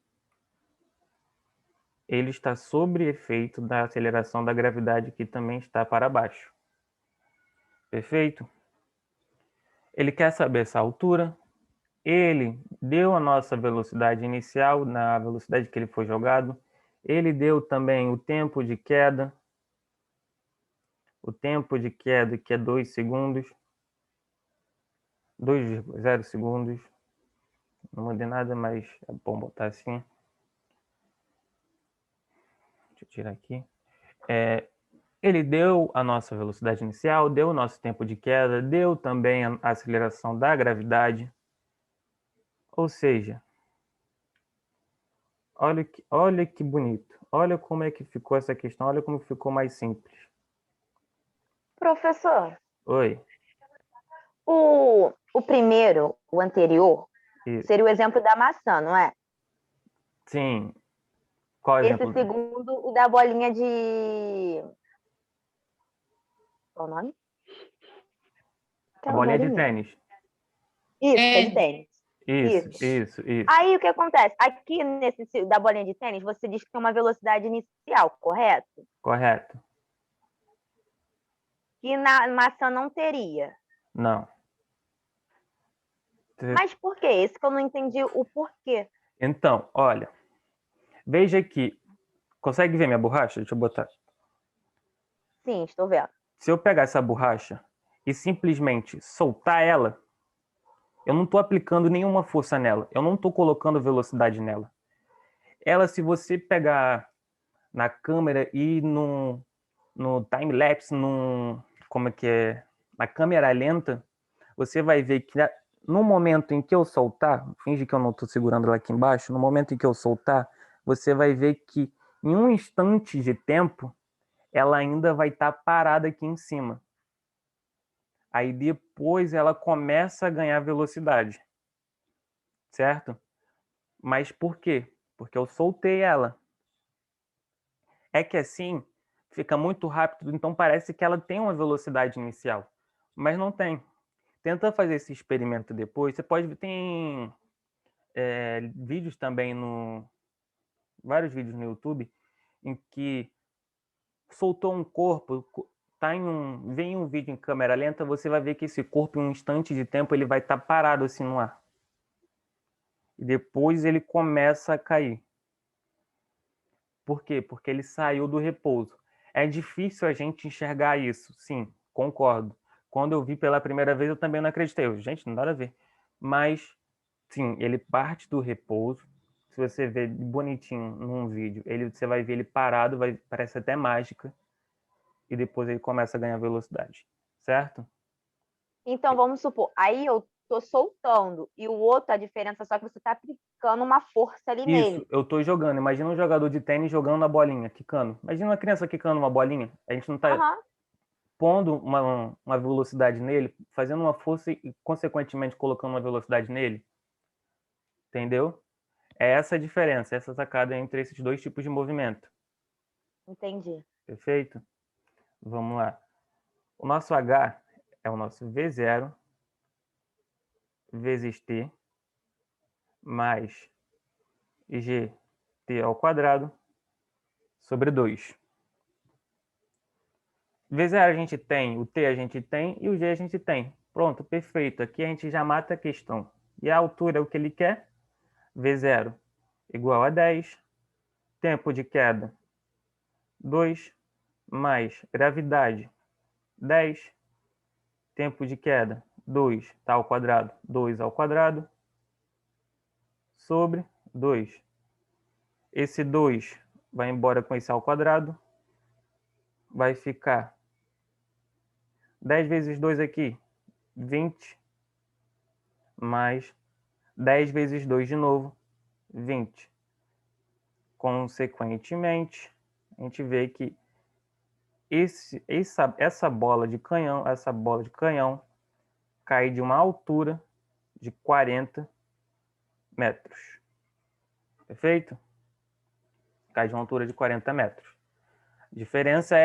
ele está sob efeito da aceleração da gravidade que também está para baixo. Perfeito? Ele quer saber essa altura. Ele deu a nossa velocidade inicial, na velocidade que ele foi jogado. Ele deu também o tempo de queda. O tempo de queda, que é 2 segundos. 2,0 segundos. Não mudei nada, mas é bom botar assim. Deixa eu tirar aqui. Ele deu a nossa velocidade inicial, deu o nosso tempo de queda, deu também a aceleração da gravidade. Ou seja, olha que bonito. Olha como é que ficou essa questão, olha como ficou mais simples. Professor, Oi. o primeiro, o anterior, Isso. seria o exemplo da maçã, não é? Sim. Qual Esse exemplo? segundo, o da bolinha de... Qual o nome? A bolinha de tênis. Isso, é de tênis. Isso. Aí o que acontece? Aqui nesse da bolinha de tênis, você diz que tem uma velocidade inicial, correto? Correto. Que na maçã não teria. Não. Mas por quê? Esse que eu não entendi o porquê. Então, olha. Veja aqui. Consegue ver minha borracha? Deixa eu botar. Sim, estou vendo. Se eu pegar essa borracha e simplesmente soltar ela, eu não estou aplicando nenhuma força nela. Eu não estou colocando velocidade nela. Ela, se você pegar na câmera e no time-lapse, como é que é? Na câmera lenta, você vai ver que no momento em que eu soltar, finge que eu não estou segurando ela aqui embaixo, no momento em que eu soltar, você vai ver que em um instante de tempo, ela ainda vai estar parada aqui em cima. Aí depois ela começa a ganhar velocidade. Certo? Mas por quê? Porque eu soltei ela. É que assim fica muito rápido, então parece que ela tem uma velocidade inicial, mas não tem. Tenta fazer esse experimento depois. Você pode tem vídeos também vários vídeos no YouTube em que soltou um corpo, vem um vídeo em câmera lenta, você vai ver que esse corpo em um instante de tempo ele vai estar parado assim no ar. E depois ele começa a cair. Por quê? Porque ele saiu do repouso. É difícil a gente enxergar isso, sim, concordo. Quando eu vi pela primeira vez, eu também não acreditei. Gente, não dá nada a ver. Mas, sim, ele parte do repouso. Se você vê bonitinho num vídeo, você vai ver ele parado, parece até mágica. E depois ele começa a ganhar velocidade. Certo? Então, vamos supor, aí eu tô soltando e o outro, a diferença é só que você tá aplicando uma força ali Isso, nele. eu tô jogando. Imagina um jogador de tênis jogando a bolinha, quicando. Imagina uma criança quicando uma bolinha. A gente não tá Aham. pondo uma velocidade nele, fazendo uma força e, consequentemente, colocando uma velocidade nele. Entendeu? É essa a diferença, essa sacada entre esses dois tipos de movimento. Entendi. Perfeito? Vamos lá. O nosso H é o nosso V0 vezes T mais GT ao quadrado sobre 2. V0 a gente tem, o T a gente tem e o G a gente tem. Pronto, perfeito. Aqui a gente já mata a questão. E a altura é o que ele quer? V0 igual a 10. Tempo de queda, 2. Mais gravidade, 10. Tempo de queda, 2 tá ao quadrado, 2 ao quadrado, sobre 2. Esse 2 vai embora com esse ao quadrado, vai ficar 10 vezes 2 aqui, 20, mais 10 vezes 2 de novo, 20. Consequentemente, a gente vê que essa bola de canhão cai de uma altura de 40 metros. Perfeito? Cai de uma altura de 40 metros. A diferença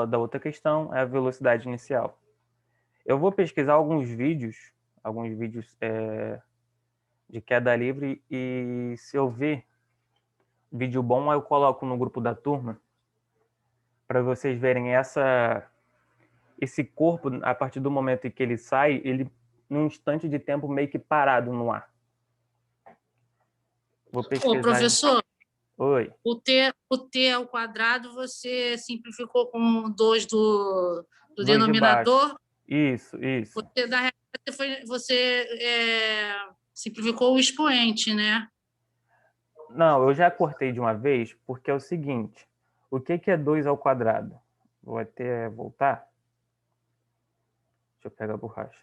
da outra questão é a velocidade inicial. Eu vou pesquisar alguns vídeos de queda livre e se eu ver vídeo bom, eu coloco no grupo da turma para vocês verem esse corpo, a partir do momento em que ele sai, ele num instante de tempo meio que parado no ar. Vou pesquisar. Ô, professor, Oi. o T ao quadrado você simplificou com 2 do Dois de denominador. Isso. Você, na realidade, você simplificou o expoente, né? Não, eu já cortei de uma vez, porque é o seguinte. O que é 2 ao quadrado? Vou até voltar. Deixa eu pegar a borracha.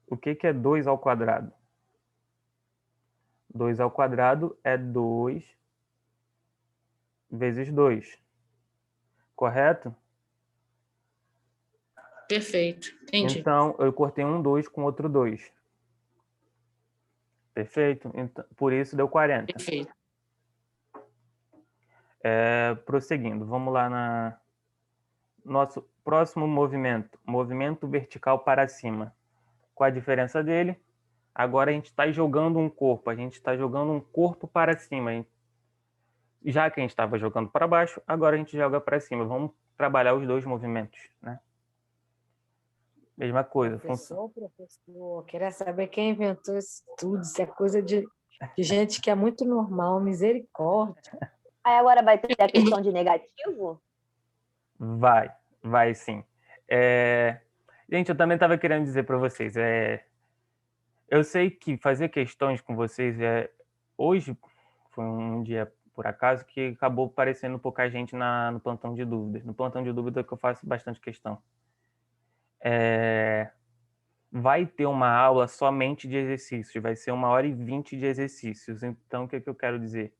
O que é 2 ao quadrado? 2 ao quadrado é 2 vezes 2. Correto? Perfeito, entendi. Então, eu cortei um 2 com outro 2. Perfeito? Então, por isso deu 40. Perfeito. Prosseguindo, vamos lá nosso próximo movimento. Movimento vertical para cima. Qual a diferença dele? Agora a gente está jogando um corpo. A gente está jogando um corpo para cima. Já que a gente estava jogando para baixo, agora a gente joga para cima. Vamos trabalhar os dois movimentos, né? Mesma coisa. Professor, queria saber quem inventou isso tudo. Isso é coisa de gente que é muito normal, misericórdia. Aí agora vai ter a questão de negativo? Vai sim. Gente, eu também estava querendo dizer para vocês, eu sei que fazer questões com vocês hoje foi um dia, por acaso, que acabou aparecendo pouca gente no plantão de dúvidas. No plantão de dúvidas que eu faço bastante questão. Vai ter uma aula somente de exercícios, vai ser 1h20 de exercícios. Então, o que eu quero dizer?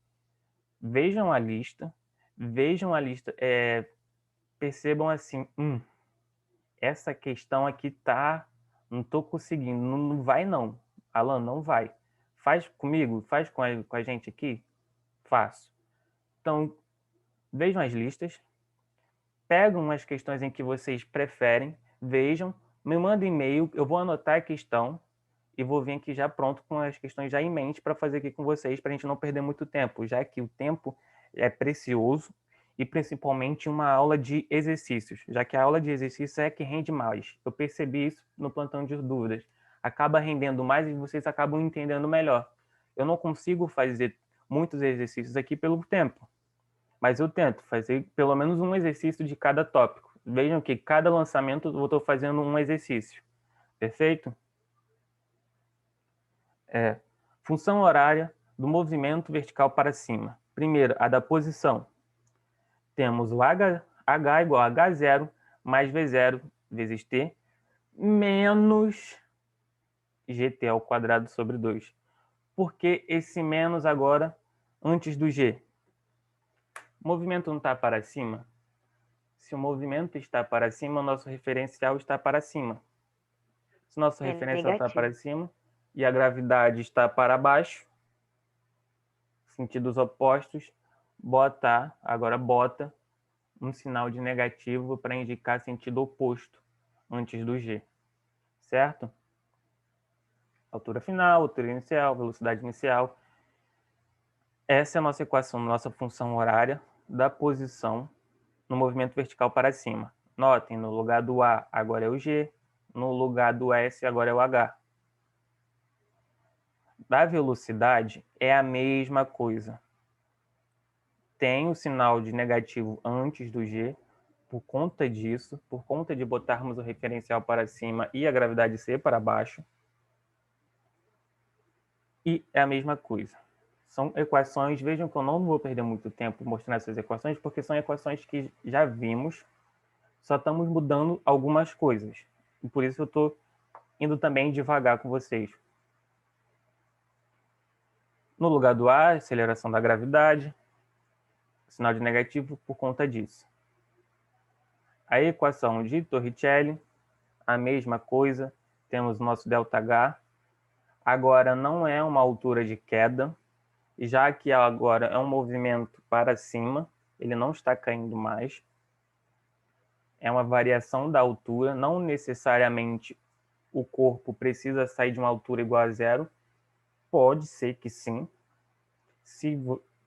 Vejam a lista, percebam assim, essa questão aqui não tô conseguindo, não vai não, Alan, não vai. Faz comigo? Faz com a gente aqui? Faço. Então, vejam as listas, pegam as questões em que vocês preferem, vejam, me mandem e-mail, eu vou anotar a questão e vou vir aqui já pronto com as questões já em mente para fazer aqui com vocês, para a gente não perder muito tempo, já que o tempo é precioso e principalmente uma aula de exercícios, já que a aula de exercícios é que rende mais. Eu percebi isso no plantão de dúvidas. Acaba rendendo mais e vocês acabam entendendo melhor. Eu não consigo fazer muitos exercícios aqui pelo tempo, mas eu tento fazer pelo menos um exercício de cada tópico. Vejam que cada lançamento eu estou fazendo um exercício. Perfeito? Função horária do movimento vertical para cima. Primeiro, a da posição. Temos o H igual a H0 mais V0 vezes T menos GT ao quadrado sobre 2. Por que esse menos agora antes do G? O movimento não está para cima? Se o movimento está para cima, o nosso referencial está para cima. Se o nosso referencial está para cima e a gravidade está para baixo, sentidos opostos, agora bota um sinal de negativo para indicar sentido oposto antes do G, certo? Altura final, altura inicial, velocidade inicial. Essa é a nossa equação, nossa função horária da posição no movimento vertical para cima. Notem, no lugar do A agora é o G, no lugar do S agora é o H. Da velocidade é a mesma coisa. Tem o sinal de negativo antes do G, por conta disso, por conta de botarmos o referencial para cima e a gravidade ser para baixo. E é a mesma coisa. São equações, vejam que eu não vou perder muito tempo mostrando essas equações, porque são equações que já vimos, só estamos mudando algumas coisas. E por isso eu estou indo também devagar com vocês. No lugar do A, aceleração da gravidade, sinal de negativo por conta disso. A equação de Torricelli, a mesma coisa, temos o nosso ΔH. Agora não é uma altura de queda, já que agora é um movimento para cima, ele não está caindo mais. É uma variação da altura, não necessariamente o corpo precisa sair de uma altura igual a zero. Pode ser que sim. Se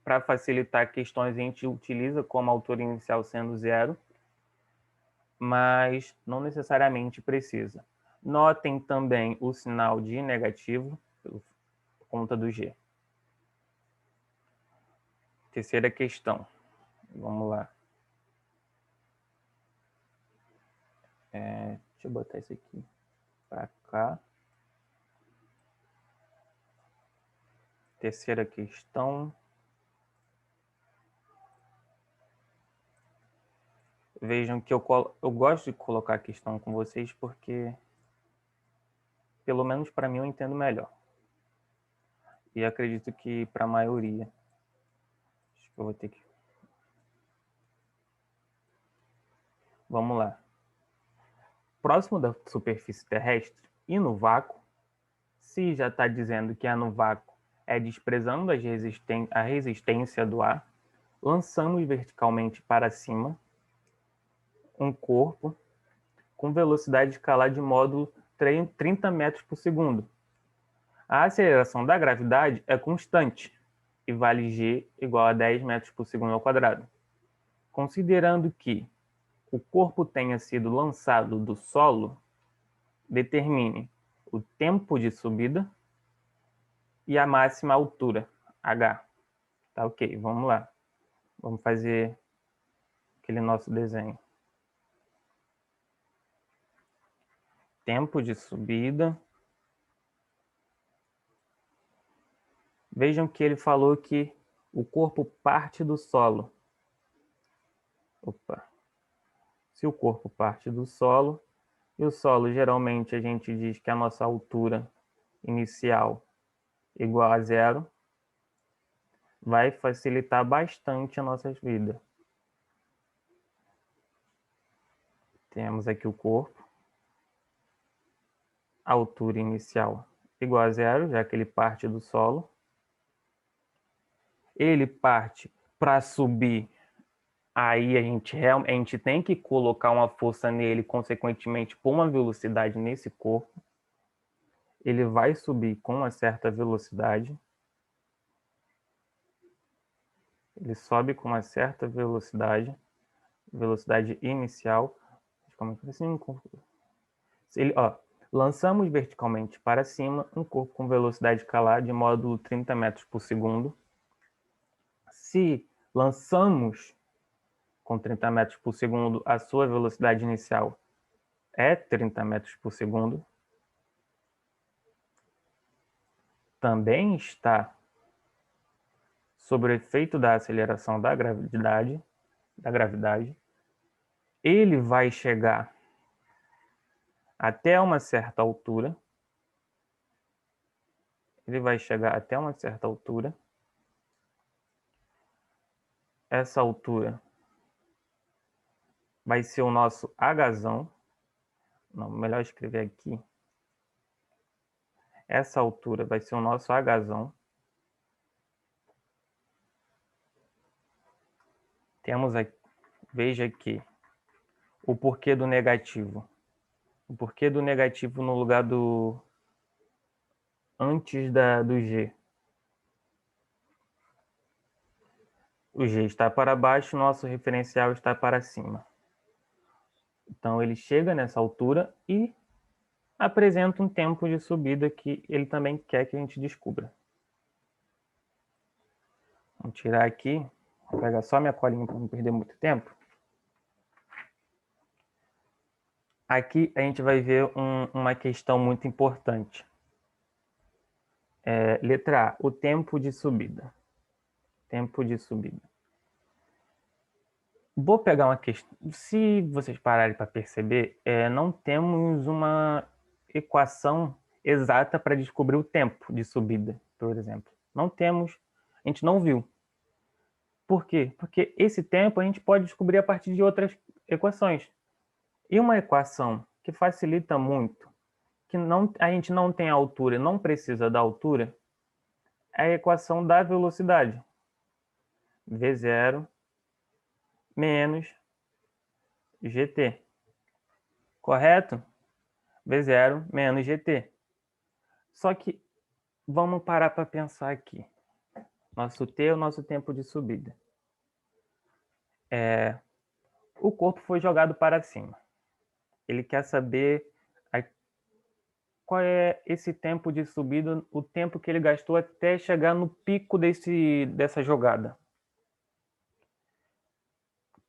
para facilitar questões a gente utiliza como altura inicial sendo zero, mas não necessariamente precisa. Notem também o sinal de negativo por conta do G. Terceira questão. Vamos lá. Deixa eu botar isso aqui para cá. Terceira questão. Vejam que eu gosto de colocar a questão com vocês porque, pelo menos para mim, eu entendo melhor. E acredito que para a maioria. Acho que eu vou ter que... Vamos lá. Próximo da superfície terrestre e no vácuo, se já está dizendo que é no vácuo, é desprezando a resistência do ar, lançamos verticalmente para cima um corpo com velocidade escalar de módulo 30 metros por segundo. A aceleração da gravidade é constante e vale g igual a 10 metros por segundo ao quadrado. Considerando que o corpo tenha sido lançado do solo, determine o tempo de subida e a máxima altura, h. Tá ok, vamos lá. Vamos fazer aquele nosso desenho. Tempo de subida. Vejam que ele falou que o corpo parte do solo. Opa. Se o corpo parte do solo, e o solo geralmente a gente diz que a nossa altura inicial é igual a zero, vai facilitar bastante a nossa vida. Temos aqui o corpo, a altura inicial igual a zero, já que ele parte do solo. Ele parte para subir, aí a gente tem que colocar uma força nele, consequentemente, pôr uma velocidade nesse corpo. Ele vai subir com uma certa velocidade. Ele sobe com uma certa velocidade inicial. Lançamos verticalmente para cima um corpo com velocidade escalar de módulo 30 metros por segundo. Se lançamos com 30 metros por segundo, a sua velocidade inicial é 30 metros por segundo. Também está sob o efeito da aceleração da gravidade. Ele vai chegar até uma certa altura. Essa altura vai ser o nosso Hzão. Não, melhor escrever aqui. Essa altura vai ser o nosso Hzão. Temos aqui, veja aqui, o porquê do negativo. O porquê do negativo no lugar do antes do G. O G está para baixo, nosso referencial está para cima. Então ele chega nessa altura e apresenta um tempo de subida que ele também quer que a gente descubra. Vamos tirar aqui, vou pegar só minha colinha para não perder muito tempo. Aqui a gente vai ver uma questão muito importante. Letra A, o tempo de subida. Vou pegar uma questão. Se vocês pararem para perceber, não temos uma equação exata para descobrir o tempo de subida, por exemplo. Não temos, a gente não viu. Por quê? Porque esse tempo a gente pode descobrir a partir de outras equações. E uma equação que facilita muito, que a gente não tem altura, não precisa da altura, é a equação da velocidade. V0 menos GT. Correto? V0 menos GT. Só que vamos parar para pensar aqui. Nosso T é o nosso tempo de subida. O corpo foi jogado para cima. Ele quer saber qual é esse tempo de subida, o tempo que ele gastou até chegar no pico dessa jogada.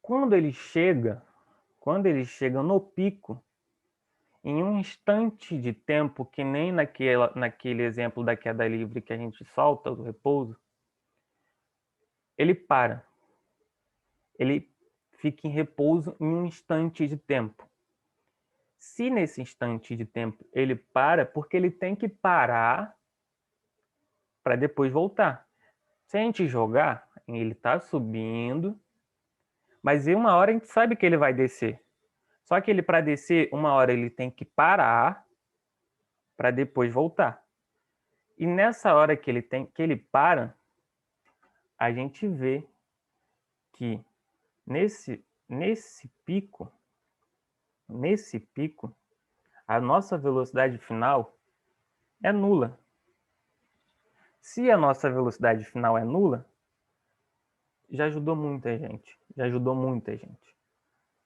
Quando ele chega no pico, em um instante de tempo, que nem naquele exemplo da queda livre que a gente solta do repouso, ele para. Ele fica em repouso em um instante de tempo. Se nesse instante de tempo ele para, porque ele tem que parar para depois voltar. Se a gente jogar, ele está subindo, mas em uma hora a gente sabe que ele vai descer. Só que para descer, uma hora ele tem que parar para depois voltar. E nessa hora que ele para, a gente vê que nesse pico, a nossa velocidade final é nula. Se a nossa velocidade final é nula, já ajudou muita gente.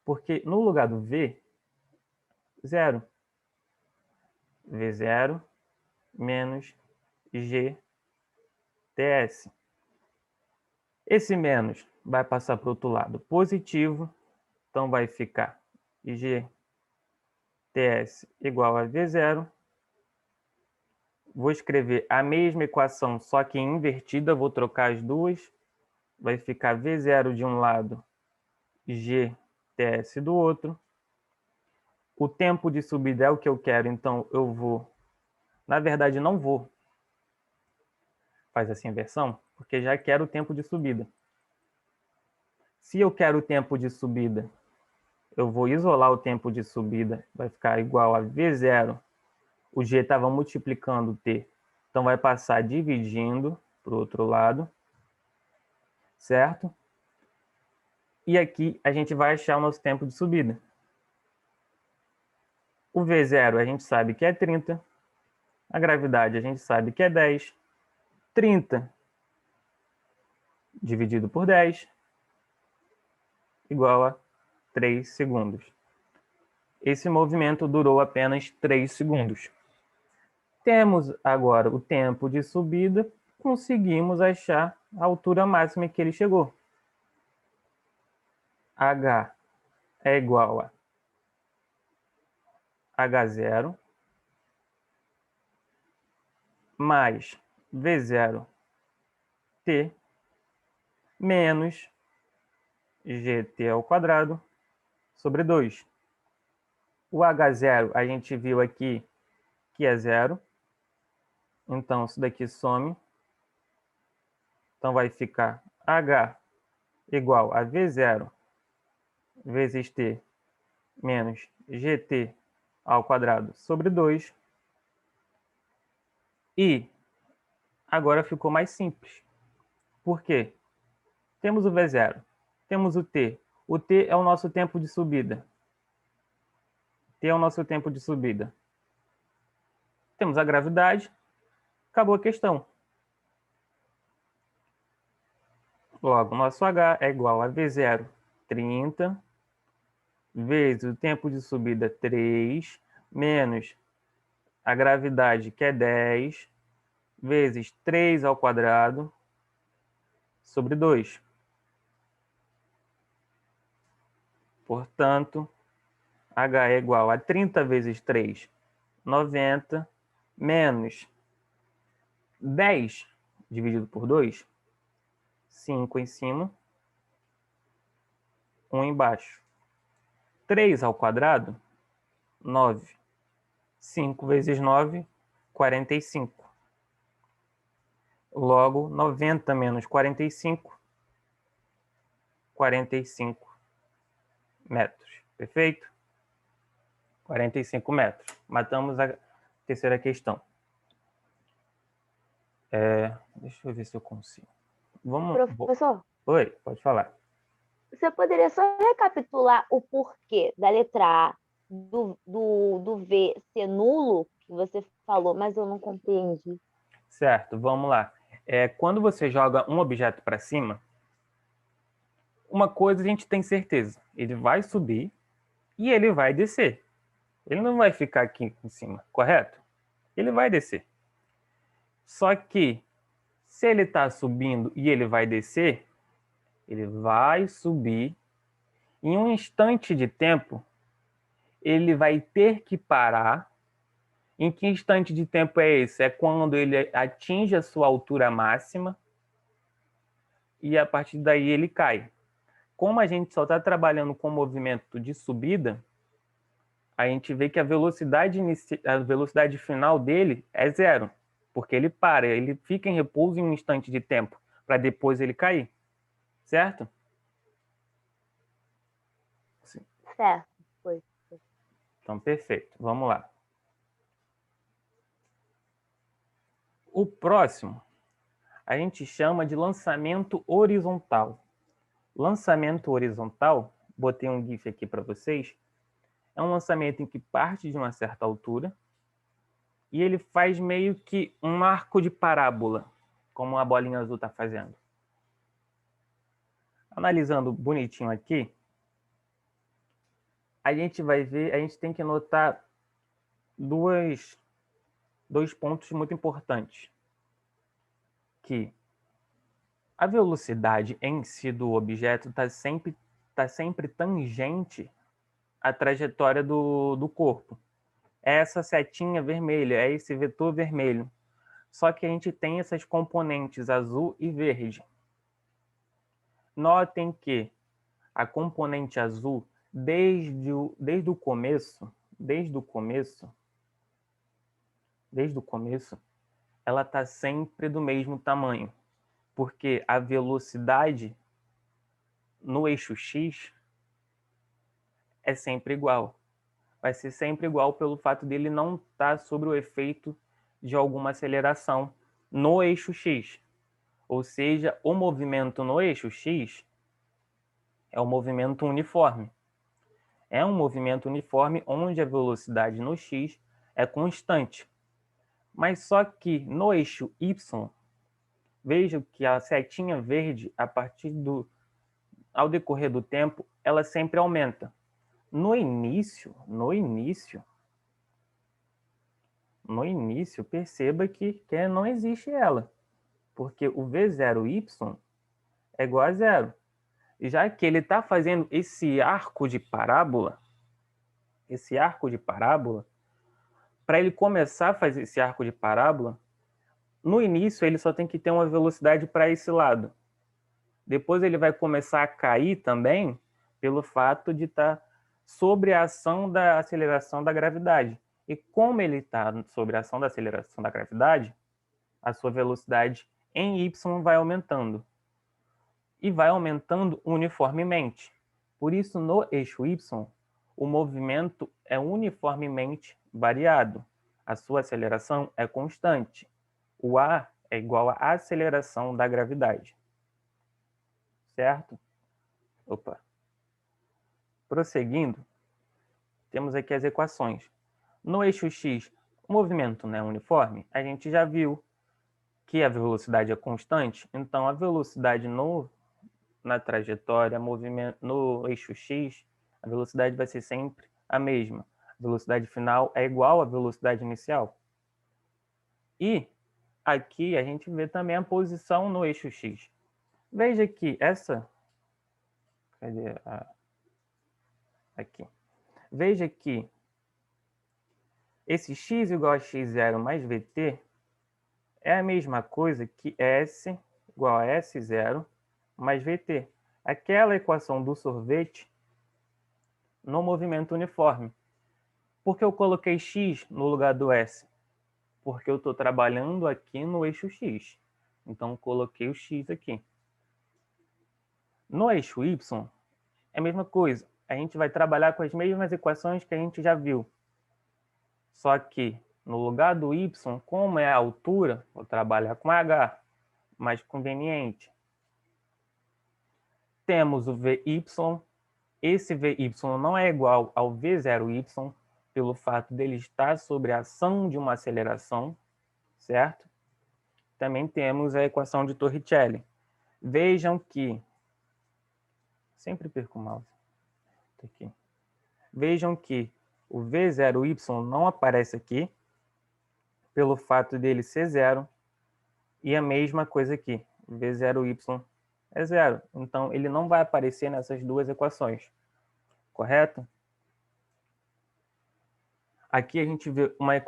Porque no lugar do V, zero. V0 menos GTS. Esse menos vai passar para o outro lado positivo, então vai ficar GTS igual a V0. Vou escrever a mesma equação, só que invertida, vou trocar as duas. Vai ficar V0 de um lado, GTS do outro. O tempo de subida é o que eu quero, então eu vou... Na verdade, não vou fazer essa inversão, porque já quero o tempo de subida. Se eu quero o tempo de subida, eu vou isolar o tempo de subida, vai ficar igual a V0 O G estava multiplicando o T. Então, vai passar dividindo para o outro lado. Certo? E aqui a gente vai achar o nosso tempo de subida. O V0 a gente sabe que é 30. A gravidade a gente sabe que é 10. 30 dividido por 10 igual a 3 segundos. Esse movimento durou apenas 3 segundos. Temos agora o tempo de subida, conseguimos achar a altura máxima que ele chegou. H é igual a H0 mais V0 T menos GT ao quadrado sobre 2. O H0 a gente viu aqui que é 0. Então, isso daqui some. Então, vai ficar H igual a V0 vezes T menos GT ao quadrado sobre 2. E agora ficou mais simples. Por quê? Temos o V0, temos o T. O T é o nosso tempo de subida. T é o nosso tempo de subida. Temos a gravidade. Acabou a questão. Logo, nosso H é igual a V0, 30, vezes o tempo de subida, 3, menos a gravidade, que é 10, vezes 3 ao quadrado, sobre 2. Portanto, H é igual a 30 vezes 3, 90, menos 10 dividido por 2, 5 em cima, 1 embaixo. 3 ao quadrado, 9. 5 vezes 9, 45. Logo, 90 menos 45, 45 metros. Perfeito? 45 metros. Matamos a terceira questão. Deixa eu ver se eu consigo. Professor, Oi, pode falar. você poderia só recapitular o porquê da letra A do V ser nulo, que você falou, mas eu não compreendi. Certo, vamos lá. Quando você joga um objeto para cima, uma coisa a gente tem certeza. Ele vai subir e ele vai descer. Ele não vai ficar aqui em cima, correto? Ele vai descer. Só que, se ele está subindo e ele vai descer, ele vai subir. Em um instante de tempo, ele vai ter que parar. Em que instante de tempo é esse? É quando ele atinge a sua altura máxima e a partir daí ele cai. Como a gente só está trabalhando com movimento de subida, a gente vê que a velocidade final dele é 0, porque ele para, ele fica em repouso em um instante de tempo, para depois ele cair, certo? Sim. Certo, foi. Então, perfeito. Vamos lá. O próximo, a gente chama de lançamento horizontal. Lançamento horizontal, botei um GIF aqui para vocês, é um lançamento em que parte de uma certa altura e ele faz meio que um arco de parábola, como a bolinha azul está fazendo. Analisando bonitinho aqui, a gente vai ver, a gente tem que notar dois pontos muito importantes. Que a velocidade em si do objeto está sempre tangente à trajetória do corpo. É essa setinha vermelha, é esse vetor vermelho. Só que a gente tem essas componentes azul e verde. Notem que a componente azul, desde o começo, ela está sempre do mesmo tamanho, porque a velocidade no eixo X é sempre igual. vai ser sempre igual pelo fato dele não estar sobre o efeito de alguma aceleração no eixo x. Ou seja, o movimento no eixo x é um movimento uniforme. É um movimento uniforme onde a velocidade no x é constante. Mas só que no eixo y, veja que a setinha verde, ao decorrer do tempo, ela sempre aumenta. No início, perceba que não existe ela, porque o v0y é igual a zero. Já que ele está fazendo esse arco de parábola, para ele começar a fazer esse arco de parábola, no início ele só tem que ter uma velocidade para esse lado. Depois ele vai começar a cair também pelo fato de estar sobre a ação da aceleração da gravidade. E como ele está sobre a ação da aceleração da gravidade, a sua velocidade em y vai aumentando. E vai aumentando uniformemente. Por isso, no eixo y, o movimento é uniformemente variado. A sua aceleração é constante. O A é igual à aceleração da gravidade. Certo? Opa. Prosseguindo, temos aqui as equações. No eixo x, o movimento não é uniforme. A gente já viu que a velocidade é constante. Então, a velocidade na trajetória, no eixo x, a velocidade vai ser sempre a mesma. A velocidade final é igual à velocidade inicial. E aqui a gente vê também a posição no eixo x. Veja que essa... Cadê aqui. Veja que esse x igual a x0 mais vt é a mesma coisa que S igual a S0 mais vt. Aquela equação do sorvete no movimento uniforme. Por que eu coloquei x no lugar do S? Porque eu estou trabalhando aqui no eixo x. Então, coloquei o x aqui. No eixo y, é a mesma coisa. A gente vai trabalhar com as mesmas equações que a gente já viu. Só que, no lugar do y, como é a altura, vou trabalhar com h, mais conveniente. Temos o vy. Esse vy não é igual ao v0y, pelo fato dele estar sobre a ação de uma aceleração, certo? Também temos a equação de Torricelli. Vejam que... Sempre perco o mouse. Aqui. Vejam que o v0y não aparece aqui, pelo fato dele ser zero, e a mesma coisa aqui, v0y é zero. Então, ele não vai aparecer nessas duas equações, correto? Aqui a gente vê uma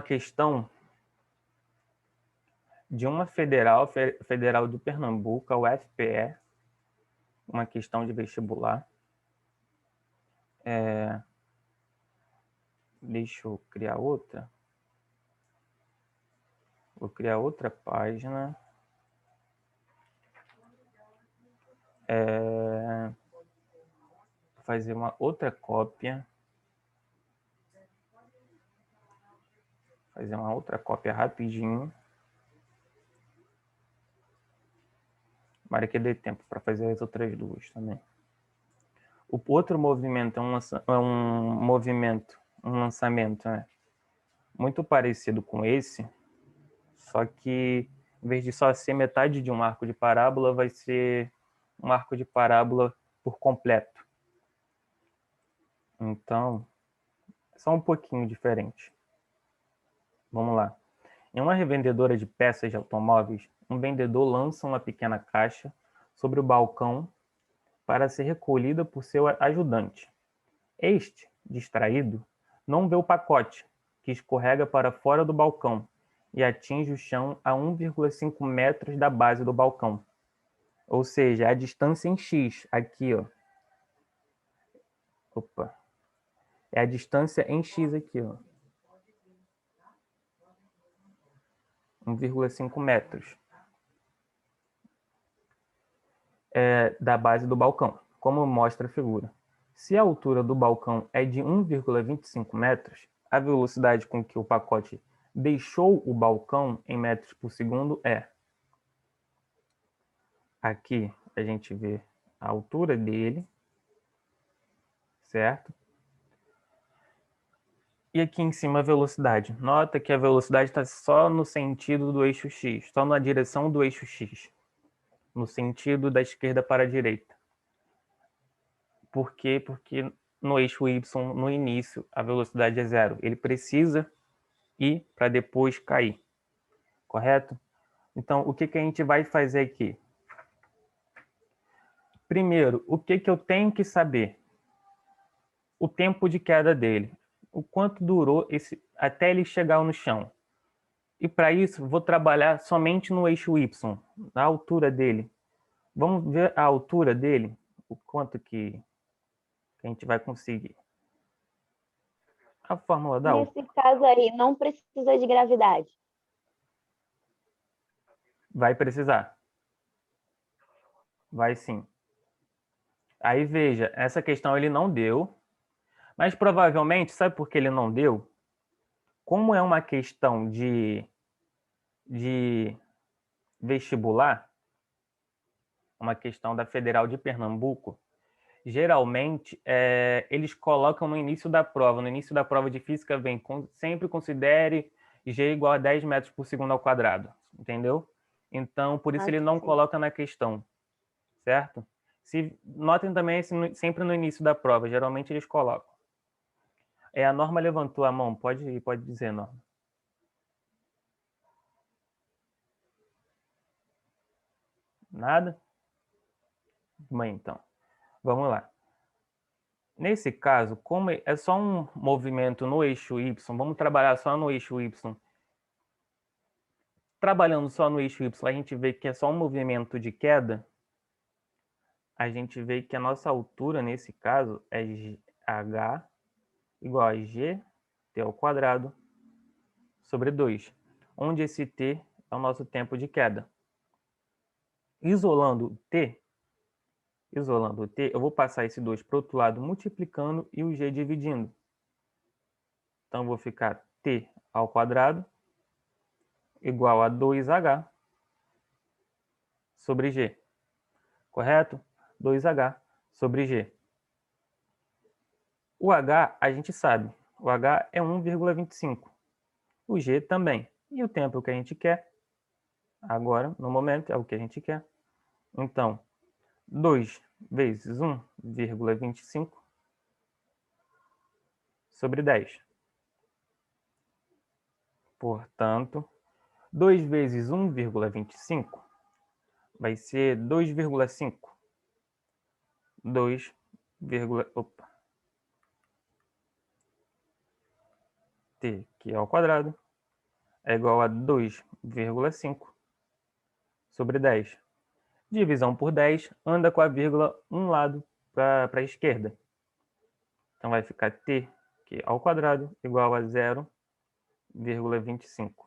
questão de uma federal de Pernambuco, a UFPE, uma questão de vestibular. Deixa eu criar outra. Vou criar outra página. Vou fazer uma outra cópia. Fazer uma outra cópia rapidinho. Para que dê tempo para fazer as outras duas também. O outro movimento é um lançamento muito parecido com esse, só que em vez de só ser metade de um arco de parábola, vai ser um arco de parábola por completo. Então, é só um pouquinho diferente. Vamos lá. Em uma revendedora de peças de automóveis, um vendedor lança uma pequena caixa sobre o balcão para ser recolhida por seu ajudante. Este, distraído, não vê o pacote, que escorrega para fora do balcão e atinge o chão a 1,5 metros da base do balcão. Ou seja, a distância em x, aqui, ó. Opa. É a distância em x aqui, ó. 1,5 metros. Da base do balcão, como mostra a figura. Se a altura do balcão é de 1,25 metros, a velocidade com que o pacote deixou o balcão em metros por segundo é... Aqui a gente vê a altura dele, certo? E aqui em cima a velocidade. Nota que a velocidade está só no sentido do eixo X, só na direção do eixo X, no sentido da esquerda para a direita. Por quê? Porque no eixo Y, no início, a velocidade é zero. Ele precisa ir para depois cair, correto? Então, o que a gente vai fazer aqui? Primeiro, o que eu tenho que saber? O tempo de queda dele. O quanto durou até ele chegar no chão. E para isso, vou trabalhar somente no eixo Y, na altura dele. Vamos ver a altura dele, o quanto que a gente vai conseguir. A fórmula da altura. Nesse caso aí, não precisa de gravidade. Vai precisar. Vai sim. Aí veja, essa questão ele não deu, mas provavelmente, sabe por que ele não deu? Como é uma questão de vestibular, uma questão da Federal de Pernambuco, geralmente eles colocam no início da prova. No início da prova de física vem sempre considere G igual a 10 metros por segundo ao quadrado, entendeu? Então, por isso ele não coloca na questão, certo? Notem também sempre no início da prova, geralmente eles colocam. A Norma levantou a mão, pode dizer, Norma. Nada? Bem, então, vamos lá. Nesse caso, como é só um movimento no eixo Y, vamos trabalhar só no eixo Y. Trabalhando só no eixo Y, a gente vê que é só um movimento de queda. A gente vê que a nossa altura, nesse caso, é H igual a G, T ao quadrado, sobre 2, onde esse T é o nosso tempo de queda. Isolando o T, eu vou passar esse 2 para o outro lado multiplicando e o G dividindo. Então, vou ficar T ao quadrado igual a 2H sobre G. Correto? 2H sobre G. O H a gente sabe. O H é 1,25. O G também. E o tempo que a gente quer, agora, no momento, é o que a gente quer. Então, 2 vezes 1,25 sobre 10. Portanto, 2 vezes 1,25 vai ser 2,5. 2, T, que é ao quadrado, é igual a 2,5 sobre 10. Divisão por 10, anda com a vírgula um lado para a esquerda. Então, vai ficar T, que é ao quadrado, igual a 0,25.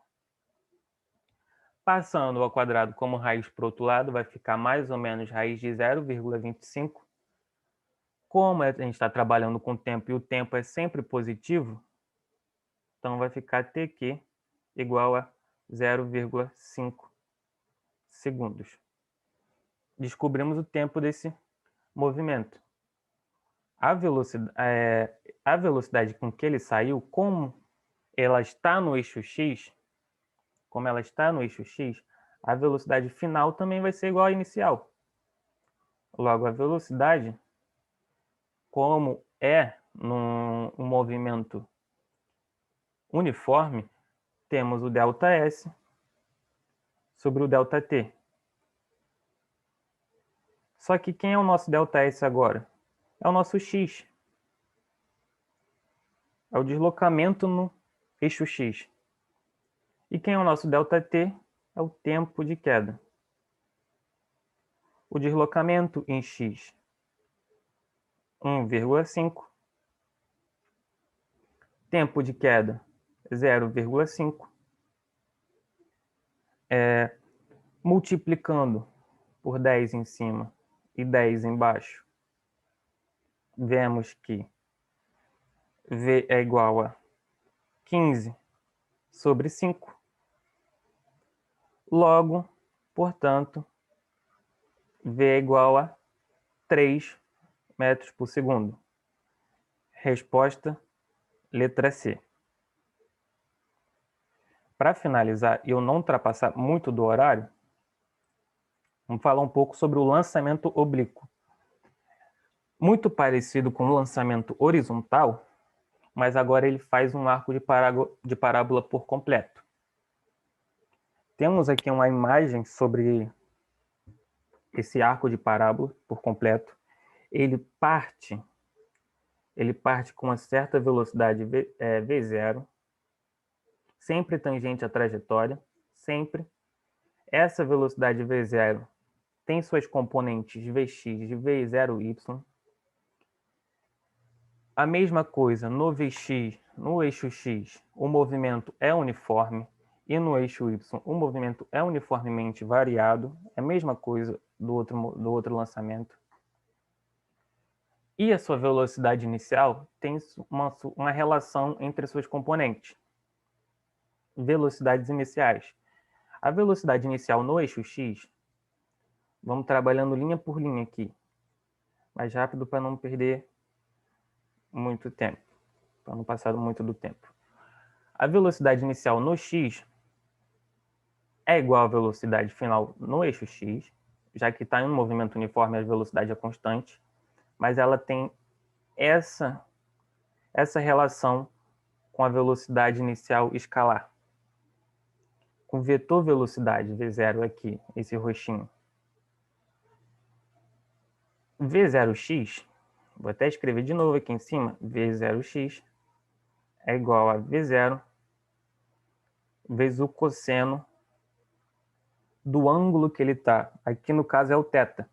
Passando ao quadrado como raiz para o outro lado, vai ficar mais ou menos raiz de 0,25. Como a gente está trabalhando com o tempo e o tempo é sempre positivo, então vai ficar TQ igual a 0,5 segundos. Descobrimos o tempo desse movimento. A velocidade com que ele saiu, como ela está no eixo X, a velocidade final também vai ser igual à inicial. Logo, a velocidade, como é num movimento uniforme, temos o ΔS sobre o ΔT. Só que quem é o nosso ΔS agora? É o nosso X. É o deslocamento no eixo X. E quem é o nosso ΔT? É o tempo de queda. O deslocamento em X, 1,5. Tempo de queda, 0,5. Multiplicando por 10 em cima e 10 embaixo, vemos que V é igual a 15 sobre 5. Logo, portanto, V é igual a 3 metros por segundo. Resposta, letra C. Para finalizar e eu não ultrapassar muito do horário, vamos falar um pouco sobre o lançamento oblíquo. Muito parecido com o lançamento horizontal, mas agora ele faz um arco de parábola por completo. Temos aqui uma imagem sobre esse arco de parábola por completo. Ele parte com uma certa velocidade V0, sempre tangente à trajetória, sempre. Essa velocidade V0 tem suas componentes Vx de V0y. A mesma coisa no Vx, no eixo X, o movimento é uniforme, e no eixo Y, o movimento é uniformemente variado. É a mesma coisa do outro lançamento. E a sua velocidade inicial tem uma relação entre suas componentes. Velocidades iniciais. A velocidade inicial no eixo X, vamos trabalhando linha por linha aqui, mais rápido para não perder muito tempo, para não passar muito do tempo. A velocidade inicial no X é igual à velocidade final no eixo X, já que está em um movimento uniforme, a velocidade é constante, mas ela tem essa relação com a velocidade inicial escalar. Com vetor velocidade, V0 aqui, esse roxinho. V0x, vou até escrever de novo aqui em cima, V0x é igual a V0 vezes o cosseno do ângulo que ele está. Aqui no caso é o θ.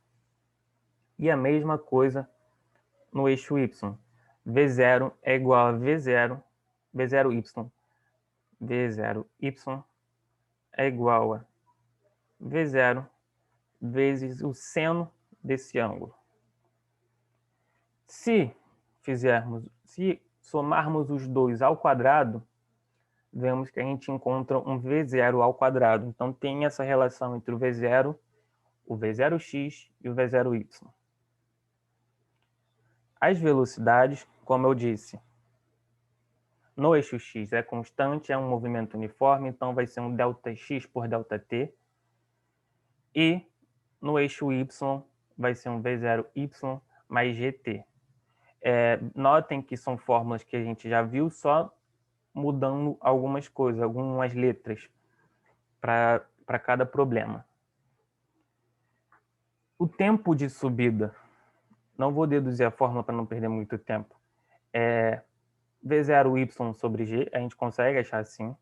E a mesma coisa no eixo Y. V0 é igual a V0y. V0y é igual a V0 vezes o seno desse ângulo. Se somarmos os dois ao quadrado, vemos que a gente encontra um V0 ao quadrado. Então tem essa relação entre o V0, o V0x e o V0y. As velocidades, como eu disse, no eixo X é constante, é um movimento uniforme, então vai ser um ΔX por ΔT. E no eixo Y vai ser um V0y mais GT. Notem que são fórmulas que a gente já viu, só mudando algumas coisas, algumas letras para cada problema. O tempo de subida, não vou deduzir a fórmula para não perder muito tempo, é V0y sobre G, a gente consegue achar assim.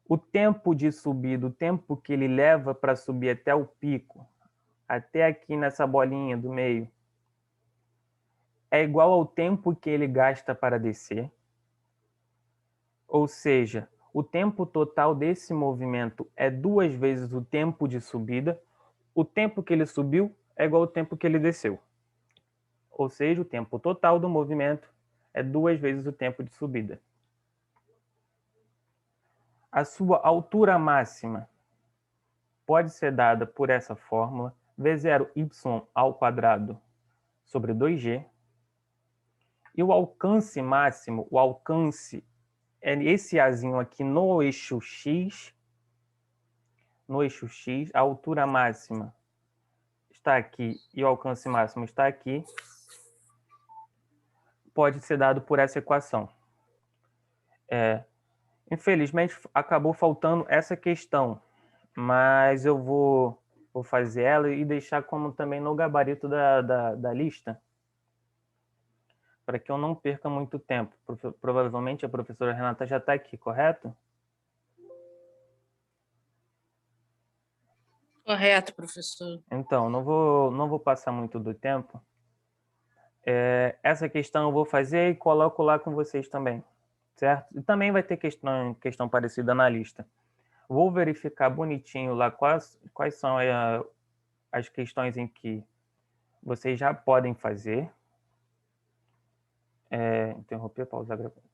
O tempo de subida, o tempo que ele leva para subir até o pico, até aqui nessa bolinha do meio, é igual ao tempo que ele gasta para descer. Ou seja, o tempo total desse movimento é 2 vezes o tempo de subida. O tempo que ele subiu é igual ao tempo que ele desceu. Ou seja, o tempo total do movimento é 2 vezes o tempo de subida. A sua altura máxima pode ser dada por essa fórmula, V0y ao quadrado sobre 2G. E o alcance máximo, o alcance é esse azinho aqui no eixo X. No eixo X, a altura máxima está aqui e o alcance máximo está aqui. Pode ser dado por essa equação. Infelizmente, acabou faltando essa questão, mas eu vou fazer ela e deixar como também no gabarito da lista, para que eu não perca muito tempo. Provavelmente a professora Renata já está aqui, correto? Correto, professor. Então, não vou passar muito do tempo. Essa questão eu vou fazer e coloco lá com vocês também, certo? E também vai ter questão parecida na lista. Vou verificar bonitinho lá quais são as questões em que vocês já podem fazer, Interromper, pausar, gravar.